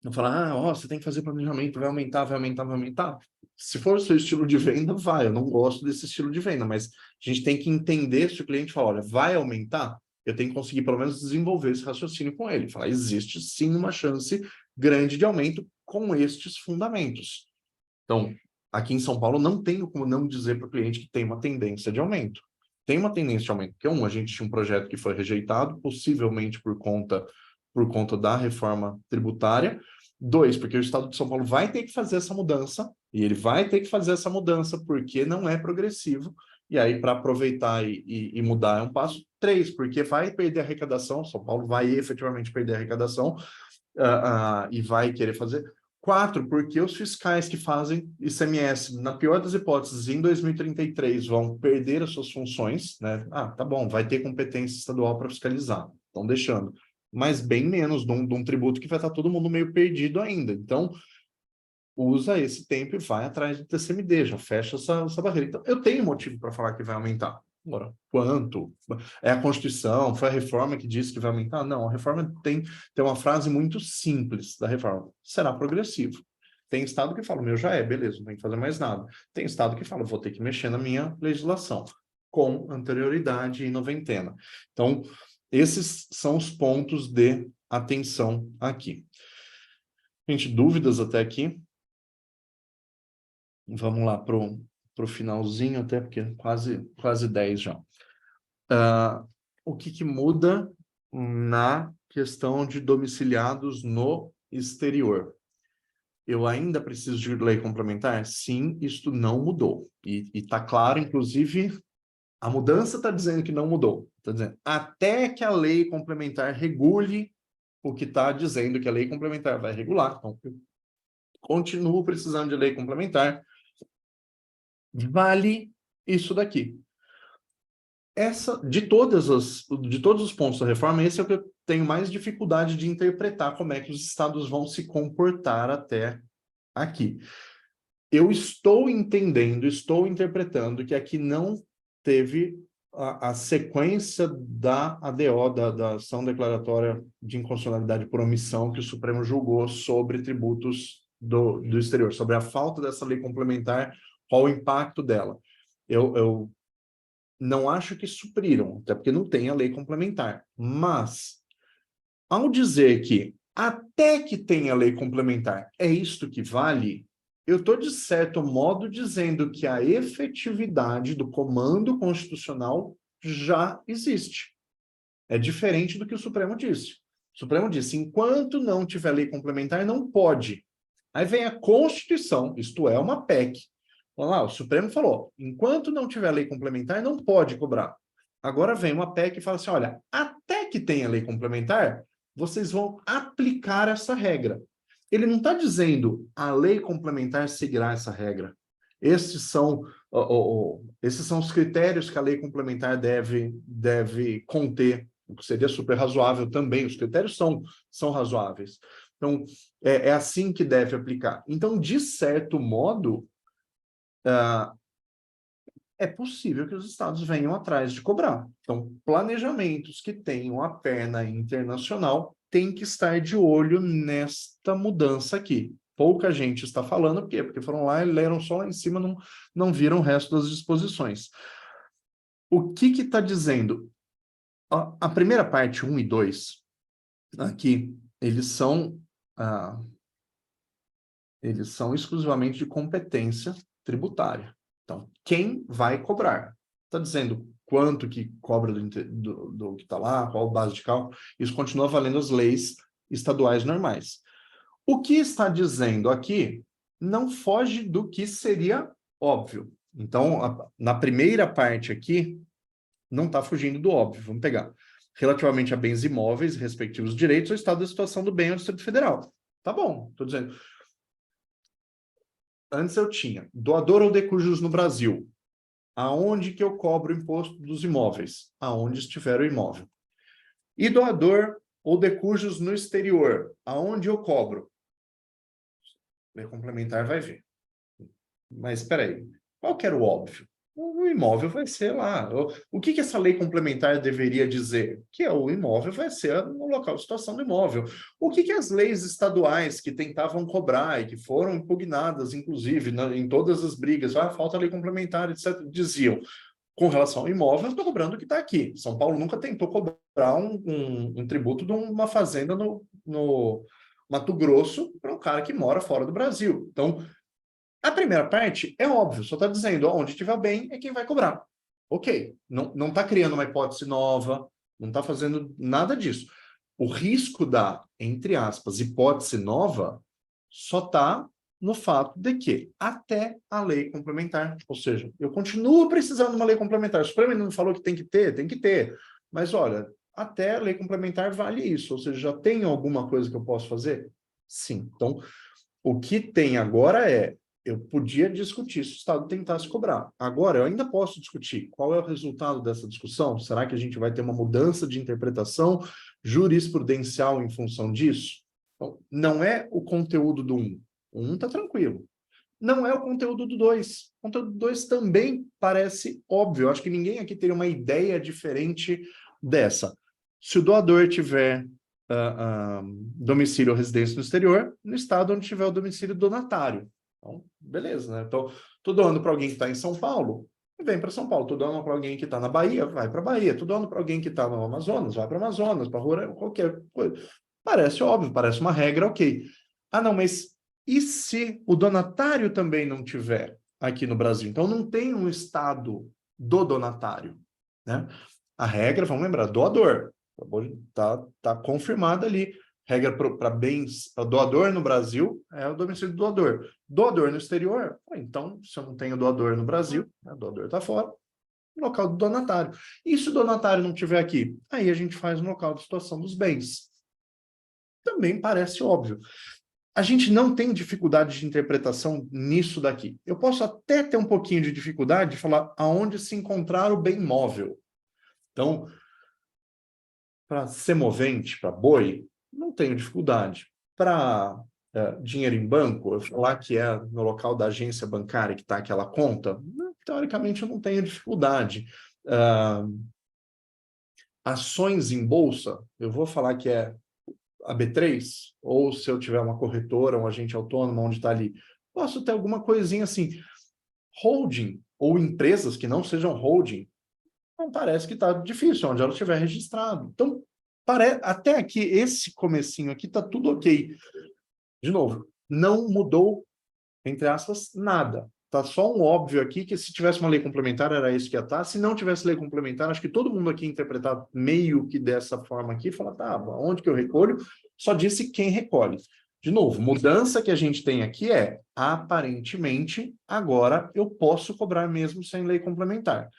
não falar, você tem que fazer planejamento, vai aumentar, vai aumentar, vai aumentar. Se for o seu estilo de venda, vai. Eu não gosto desse estilo de venda, mas a gente tem que entender se o cliente fala, olha, vai aumentar, eu tenho que conseguir pelo menos desenvolver esse raciocínio com ele. Falar, existe sim uma chance grande de aumento com estes fundamentos. Então, aqui em São Paulo, não tenho como não dizer para o cliente que tem uma tendência de aumento. Tem uma tendência de aumento, porque a gente tinha um projeto que foi rejeitado, possivelmente por conta da reforma tributária. 2, porque o Estado de São Paulo vai ter que fazer essa mudança, e ele vai ter que fazer essa mudança porque não é progressivo, e aí para aproveitar e mudar é um passo. 3, porque vai perder a arrecadação, São Paulo vai efetivamente perder a arrecadação, e vai querer fazer. 4, porque os fiscais que fazem ICMS, na pior das hipóteses, em 2033, vão perder as suas funções, né? Tá bom, vai ter competência estadual para fiscalizar, estão deixando. Mas bem menos de um tributo que vai estar todo mundo meio perdido ainda. Então, usa esse tempo e vai atrás do TCMD, já fecha essa barreira. Então, eu tenho motivo para falar que vai aumentar. Agora, quanto? É a Constituição? Foi a reforma que disse que vai aumentar? Não, a reforma tem uma frase muito simples da reforma. Será progressivo. Tem estado que fala, o meu já é, beleza, não tem que fazer mais nada. Tem estado que fala, vou ter que mexer na minha legislação, com anterioridade e noventena. Então, esses são os pontos de atenção aqui. Gente, dúvidas até aqui? Vamos lá para o finalzinho, até porque quase 10 já. O que muda na questão de domiciliados no exterior? Eu ainda preciso de lei complementar? Sim, isto não mudou. E está claro, inclusive, a mudança está dizendo que não mudou. Está dizendo, até que a lei complementar regule o que está dizendo que a lei complementar vai regular. Então, eu continuo precisando de lei complementar. Vale isso daqui. De todos os pontos da reforma, esse é o que eu tenho mais dificuldade de interpretar como é que os estados vão se comportar até aqui. Eu estou entendendo, estou interpretando que aqui não teve a sequência da ADO, da ação declaratória de inconstitucionalidade por omissão que o Supremo julgou sobre tributos do exterior, sobre a falta dessa lei complementar, qual o impacto dela. Eu não acho que supriram, até porque não tem a lei complementar. Mas, ao dizer que até que tenha lei complementar é isto que vale, eu estou, de certo modo, dizendo que a efetividade do comando constitucional já existe. É diferente do que o Supremo disse. O Supremo disse, enquanto não tiver lei complementar, não pode. Aí vem a Constituição, isto é, uma PEC. Vamos lá, o Supremo falou, enquanto não tiver lei complementar, não pode cobrar. Agora vem uma PEC e fala assim, olha, até que tenha lei complementar, vocês vão aplicar essa regra. Ele não está dizendo a lei complementar seguirá essa regra. Esses são os critérios que a lei complementar deve conter, o que seria super razoável também. Os critérios são razoáveis. Então, é assim que deve aplicar. Então, de certo modo, é possível que os estados venham atrás de cobrar. Então, planejamentos que tenham a perna internacional têm que estar de olho nesta mudança aqui. Pouca gente está falando, por quê? Porque foram lá e leram só lá em cima, não viram o resto das disposições. O que está dizendo? A primeira parte, 1 e 2, aqui, eles são exclusivamente de competência tributária. Então, quem vai cobrar? Está dizendo quanto que cobra do que está lá, qual base de cálculo, isso continua valendo as leis estaduais normais. O que está dizendo aqui não foge do que seria óbvio. Então, na primeira parte aqui, não está fugindo do óbvio. Vamos pegar. Relativamente a bens imóveis, respectivos direitos, o estado da situação do bem ao Distrito Federal. Tá bom, estou dizendo. Antes eu tinha doador ou decujus no Brasil. Aonde que eu cobro o imposto dos imóveis? Aonde estiver o imóvel. E doador ou decujus no exterior. Aonde eu cobro? Lei complementar vai ver. Mas espera aí, qual que era o óbvio? O imóvel vai ser lá. O que essa lei complementar deveria dizer? Que o imóvel vai ser no local de situação do imóvel. O que as leis estaduais que tentavam cobrar e que foram impugnadas, inclusive, em todas as brigas, falta lei complementar, etc., diziam? Com relação ao imóvel, eu estou cobrando o que está aqui. São Paulo nunca tentou cobrar um tributo de uma fazenda no Mato Grosso para um cara que mora fora do Brasil. Então, a primeira parte é óbvio, só está dizendo onde tiver bem é quem vai cobrar. Ok, não está criando uma hipótese nova, não está fazendo nada disso. O risco da, entre aspas, hipótese nova só está no fato de que até a lei complementar, ou seja, eu continuo precisando de uma lei complementar. O Supremo não falou que tem que ter, mas olha, até a lei complementar vale isso, ou seja, já tem alguma coisa que eu posso fazer? Sim. Então, o que tem agora eu podia discutir se o Estado tentasse cobrar. Agora, eu ainda posso discutir qual é o resultado dessa discussão. Será que a gente vai ter uma mudança de interpretação jurisprudencial em função disso? Então, não é o conteúdo do 1. O 1 está tranquilo. Não é o conteúdo do 2. O conteúdo do 2 também parece óbvio. Eu acho que ninguém aqui teria uma ideia diferente dessa. Se o doador tiver domicílio ou residência no exterior, no estado onde tiver o domicílio donatário. Então, beleza, né? Então, estou doando para alguém que está em São Paulo, vem para São Paulo. Estou doando para alguém que está na Bahia, vai para Bahia. Estou doando para alguém que está no Amazonas, vai para Amazonas, para Roraima, qualquer coisa. Parece óbvio, parece uma regra, ok. Ah, não, mas e se o donatário também não tiver aqui no Brasil? Então, não tem um estado do donatário, né? A regra, vamos lembrar, doador. Tá confirmada ali. Regra para bens, para doador no Brasil é o domicílio do doador. Doador no exterior, então, se eu não tenho doador no Brasil, o doador está fora, local do donatário. E se o donatário não estiver aqui? Aí a gente faz no local de situação dos bens. Também parece óbvio. A gente não tem dificuldade de interpretação nisso daqui. Eu posso até ter um pouquinho de dificuldade de falar aonde se encontrar o bem móvel. Então, para semovente, para boi, não tenho dificuldade. Para dinheiro em banco, eu falar que é no local da agência bancária que está aquela conta, teoricamente eu não tenho dificuldade. Ações em bolsa, eu vou falar que é a B3, ou se eu tiver uma corretora, um agente autônomo, onde está ali, posso ter alguma coisinha assim. Holding, ou empresas que não sejam holding, não parece que está difícil, onde ela estiver registrado. Então, até aqui, esse comecinho aqui, está tudo ok. De novo, não mudou, entre aspas, nada. Está só um óbvio aqui que se tivesse uma lei complementar era isso que ia estar. Se não tivesse lei complementar, acho que todo mundo aqui interpretar meio que dessa forma aqui, fala, tá, onde que eu recolho? Só disse quem recolhe. De novo, mudança que a gente tem aqui é, aparentemente, agora eu posso cobrar mesmo sem lei complementar.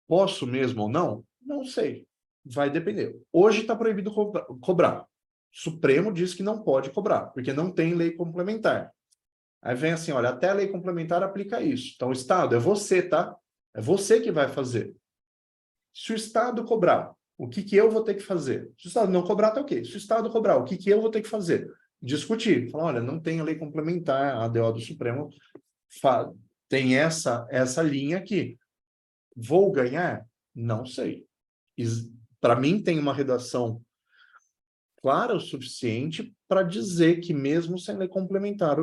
Posso mesmo ou não? Não sei. Vai depender. Hoje está proibido cobrar. O Supremo diz que não pode cobrar, porque não tem lei complementar. Aí vem assim, olha, até a lei complementar aplica isso. Então, o Estado é você, tá? É você que vai fazer. Se o Estado cobrar, o que que eu vou ter que fazer? Se o Estado não cobrar, tá ok. Se o Estado cobrar, o que que eu vou ter que fazer? Discutir. Falar, olha, não tem lei complementar, a ADO do Supremo tem essa linha aqui. Vou ganhar? Não sei. Para mim, tem uma redação clara o suficiente para dizer que mesmo sem lei complementar,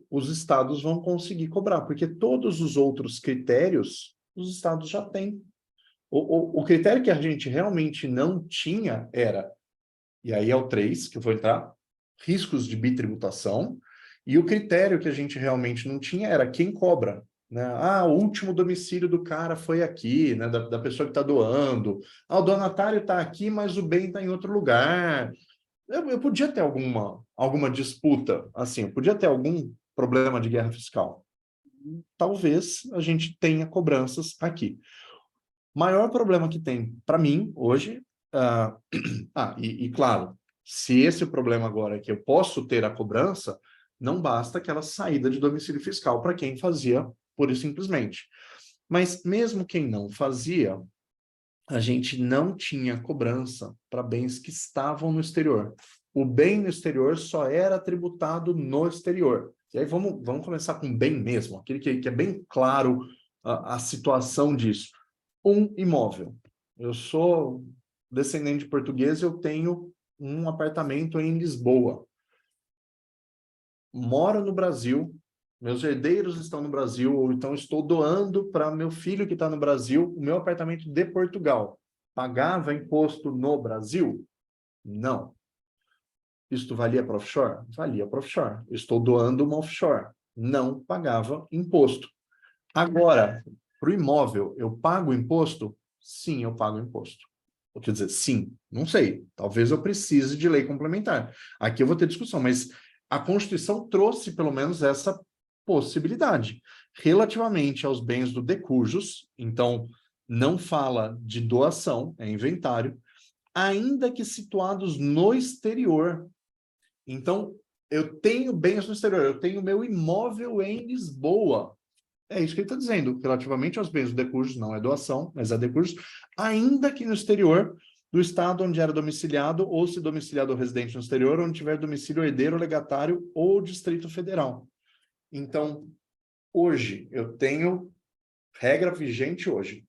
os estados vão conseguir cobrar, porque todos os outros critérios os estados já têm. O critério que a gente realmente não tinha era, e aí é o 3 que eu vou entrar, riscos de bitributação, e o critério que a gente realmente não tinha era quem cobra. Né? Ah, o último domicílio do cara foi aqui, né? da pessoa que está doando. Ah, o donatário está aqui, mas o bem está em outro lugar. Eu podia ter alguma disputa, assim, eu podia ter algum problema de guerra fiscal. Talvez a gente tenha cobranças aqui. Maior problema que tem para mim hoje, claro, se esse problema agora é que eu posso ter a cobrança, não basta aquela saída de domicílio fiscal para quem fazia pura e simplesmente. Mas mesmo quem não fazia, a gente não tinha cobrança para bens que estavam no exterior. O bem no exterior só era tributado no exterior. E aí vamos começar com bem mesmo, aquele que é bem claro a situação disso. Um imóvel. Eu sou descendente de português, eu tenho um apartamento em Lisboa. Moro no Brasil, meus herdeiros estão no Brasil, ou então estou doando para meu filho que está no Brasil o meu apartamento de Portugal. Pagava imposto no Brasil? Não. Isto valia para offshore? Valia para offshore. Estou doando uma offshore. Não pagava imposto. Agora, para o imóvel, eu pago imposto? Sim, eu pago imposto. Quer dizer, sim, não sei. Talvez eu precise de lei complementar. Aqui eu vou ter discussão, mas a Constituição trouxe pelo menos essa possibilidade. Relativamente aos bens do decujus, então não fala de doação, é inventário, ainda que situados no exterior. Então, eu tenho bens no exterior, eu tenho meu imóvel em Lisboa. É isso que ele está dizendo, relativamente aos bens do decujus, não é doação, mas é decujus, ainda que no exterior do estado onde era domiciliado, ou se domiciliado ou residente no exterior, onde tiver domicílio herdeiro, legatário ou Distrito Federal. Então, hoje, eu tenho regra vigente hoje.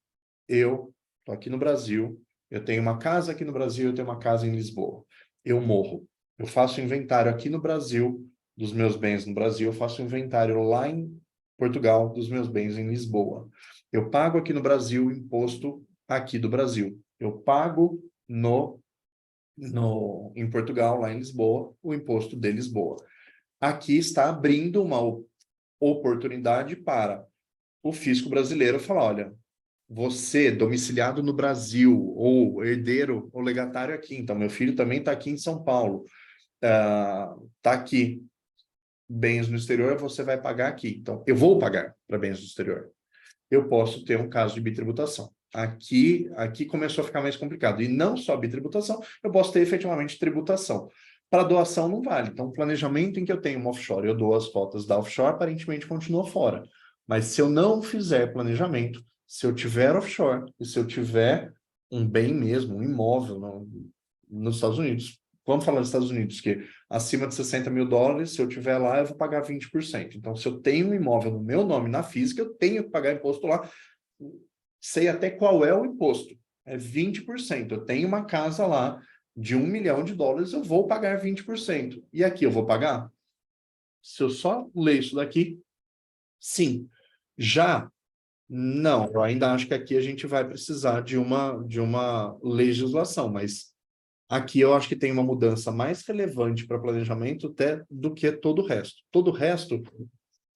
Eu estou aqui no Brasil, eu tenho uma casa aqui no Brasil, eu tenho uma casa em Lisboa. Eu morro. Eu faço inventário aqui no Brasil dos meus bens no Brasil, eu faço inventário lá em Portugal dos meus bens em Lisboa. Eu pago aqui no Brasil o imposto aqui do Brasil. Eu pago em Portugal, lá em Lisboa, o imposto de Lisboa. Aqui está abrindo uma oportunidade para o fisco brasileiro falar, olha, você, domiciliado no Brasil, ou herdeiro ou legatário aqui, então meu filho também está aqui em São Paulo, está aqui, bens no exterior, você vai pagar aqui. Então, eu vou pagar para bens no exterior. Eu posso ter um caso de bitributação. Aqui começou a ficar mais complicado. E não só bitributação, eu posso ter efetivamente tributação. Para doação não vale. Então, o planejamento em que eu tenho uma offshore, eu dou as cotas da offshore, aparentemente continua fora. Mas se eu não fizer planejamento, se eu tiver offshore, e se eu tiver um bem mesmo, um imóvel nos Estados Unidos, vamos falar dos Estados Unidos, que acima de 60 mil dólares, se eu tiver lá, eu vou pagar 20%. Então, se eu tenho um imóvel no meu nome na física, eu tenho que pagar imposto lá. Sei até qual é o imposto. É 20%. Eu tenho uma casa lá de $1 milhão, eu vou pagar 20%. E aqui eu vou pagar? Se eu só ler isso daqui, sim. Já, não. Eu ainda acho que aqui a gente vai precisar de uma legislação, mas aqui eu acho que tem uma mudança mais relevante para planejamento até do que todo o resto. Todo o resto,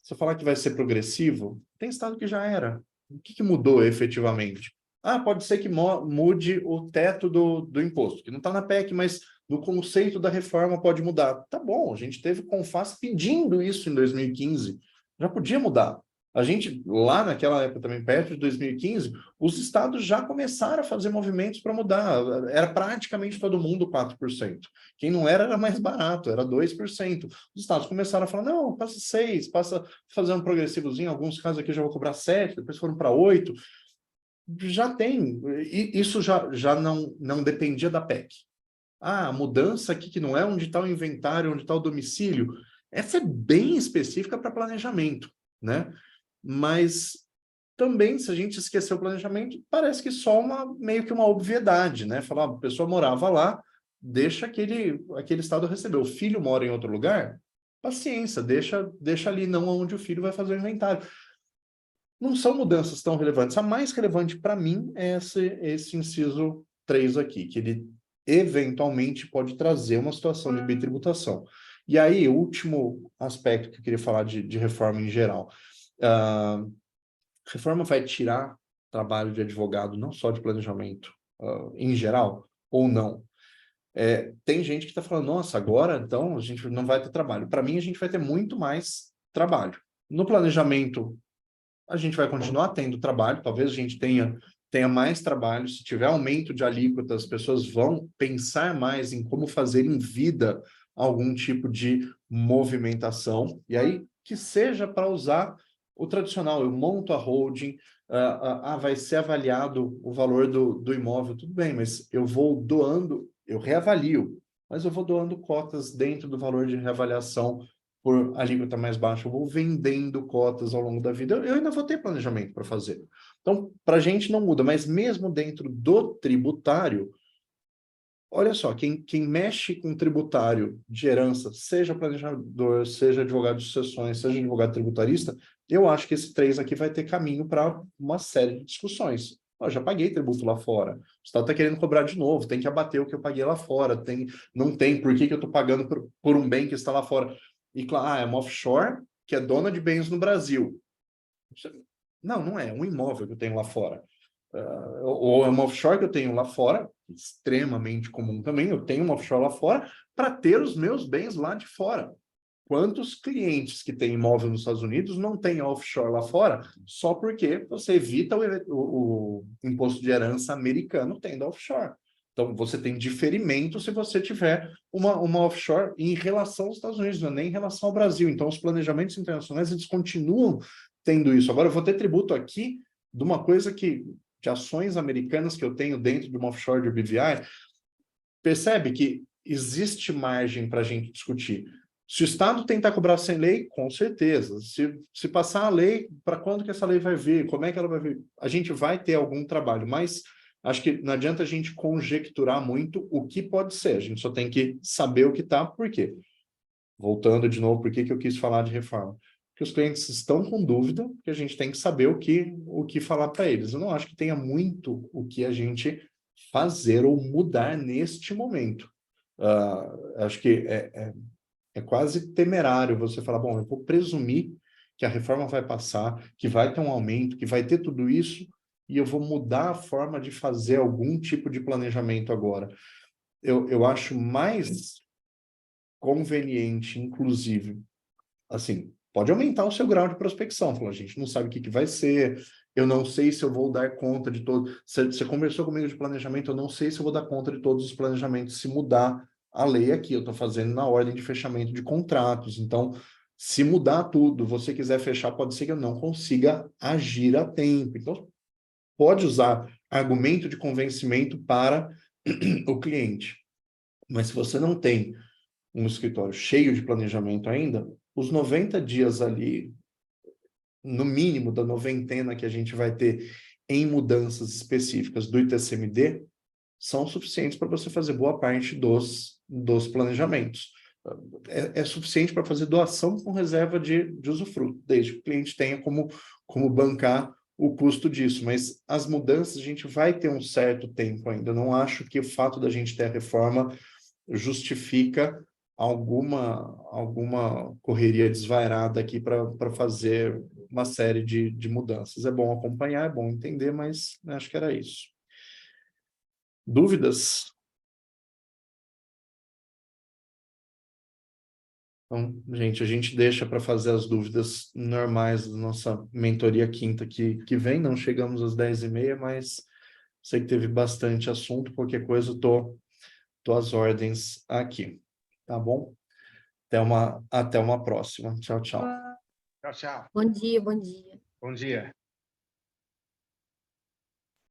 se eu falar que vai ser progressivo, tem estado que já era. O que mudou efetivamente? Ah, pode ser que mude o teto do imposto, que não está na PEC, mas no conceito da reforma pode mudar. Tá bom, a gente teve o CONFAS pedindo isso em 2015, já podia mudar. A gente, lá naquela época também, perto de 2015, os estados já começaram a fazer movimentos para mudar. Era praticamente todo mundo 4%. Quem não era mais barato, era 2%. Os estados começaram a falar, não, passa 6%, passa fazendo um progressivozinho, em alguns casos aqui eu já vou cobrar 7%, depois foram para 8%. Já tem, isso já não dependia da PEC. Ah, a mudança aqui que não é onde está o inventário, onde está o domicílio, essa é bem específica para planejamento, né? Mas também, se a gente esquecer o planejamento, parece que só meio que uma obviedade, né? Falar, a pessoa morava lá, deixa aquele estado receber. O filho mora em outro lugar, paciência, deixa ali, não onde o filho vai fazer o inventário. Não são mudanças tão relevantes. A mais relevante para mim é esse inciso 3 aqui, que ele eventualmente pode trazer uma situação de bitributação. E aí, o último aspecto que eu queria falar de reforma em geral. Reforma vai tirar trabalho de advogado, não só de planejamento, em geral, ou não? Tem gente que está falando, nossa, agora então a gente não vai ter trabalho. Para mim, a gente vai ter muito mais trabalho. No planejamento, a gente vai continuar tendo trabalho, talvez a gente tenha mais trabalho, se tiver aumento de alíquota, as pessoas vão pensar mais em como fazer em vida algum tipo de movimentação, e aí que seja para usar o tradicional, eu monto a holding, vai ser avaliado o valor do imóvel, tudo bem, mas eu vou doando, eu reavalio, mas eu vou doando cotas dentro do valor de reavaliação por alíquota mais baixa, eu vou vendendo cotas ao longo da vida, eu ainda vou ter planejamento para fazer. Então, para a gente não muda, mas mesmo dentro do tributário, olha só, quem mexe com tributário de herança, seja planejador, seja advogado de sucessões, seja advogado tributarista, eu acho que esse 3 aqui vai ter caminho para uma série de discussões. Eu já paguei tributo lá fora. O Estado está querendo cobrar de novo, tem que abater o que eu paguei lá fora. Não tem, por que eu estou pagando por um bem que está lá fora? E claro, é uma offshore que é dona de bens no Brasil. Não é um imóvel que eu tenho lá fora. Ou é uma offshore que eu tenho lá fora, extremamente comum também, eu tenho uma offshore lá fora para ter os meus bens lá de fora. Quantos clientes que têm imóvel nos Estados Unidos não têm offshore lá fora só porque você evita o imposto de herança americano tendo offshore? Então, você tem diferimento se você tiver uma offshore em relação aos Estados Unidos, não é nem em relação ao Brasil. Então, os planejamentos internacionais, eles continuam tendo isso. Agora, eu vou ter tributo aqui de uma coisa de ações americanas que eu tenho dentro de uma offshore de BVI. Percebe que existe margem para a gente discutir. Se o Estado tentar cobrar sem lei, com certeza. Se passar a lei, para quando que essa lei vai vir? Como é que ela vai vir? A gente vai ter algum trabalho, mas acho que não adianta a gente conjecturar muito o que pode ser. A gente só tem que saber o que está, por quê? Voltando de novo, por que eu quis falar de reforma? Porque os clientes estão com dúvida, que a gente tem que saber o que falar para eles. Eu não acho que tenha muito o que a gente fazer ou mudar neste momento. Acho que é quase temerário você falar, bom, eu vou presumir que a reforma vai passar, que vai ter um aumento, que vai ter tudo isso, e eu vou mudar a forma de fazer algum tipo de planejamento agora. Eu acho mais conveniente, inclusive, assim, pode aumentar o seu grau de prospecção. Falar, a gente não sabe o que vai ser, eu não sei se eu vou dar conta de todo. Você conversou comigo de planejamento, eu não sei se eu vou dar conta de todos os planejamentos se mudar a lei aqui. Eu estou fazendo na ordem de fechamento de contratos. Então, se mudar tudo, você quiser fechar, pode ser que eu não consiga agir a tempo. Então, pode usar argumento de convencimento para o cliente. Mas se você não tem um escritório cheio de planejamento ainda, os 90 dias ali, no mínimo da noventena que a gente vai ter em mudanças específicas do ITCMD, são suficientes para você fazer boa parte dos planejamentos. É suficiente para fazer doação com reserva de usufruto, desde que o cliente tenha como bancar o custo disso. Mas as mudanças a gente vai ter um certo tempo ainda. Eu não acho que o fato da gente ter a reforma justifica alguma correria desvairada aqui para fazer uma série de mudanças. É bom acompanhar, é bom entender, mas acho que era isso. Dúvidas? Então, gente, a gente deixa para fazer as dúvidas normais da nossa mentoria quinta que vem. Não chegamos às 10h30, mas sei que teve bastante assunto. Qualquer coisa, tô às ordens aqui. Tá bom? Até uma próxima. Tchau, tchau. Tchau, tchau. Bom dia, bom dia. Bom dia.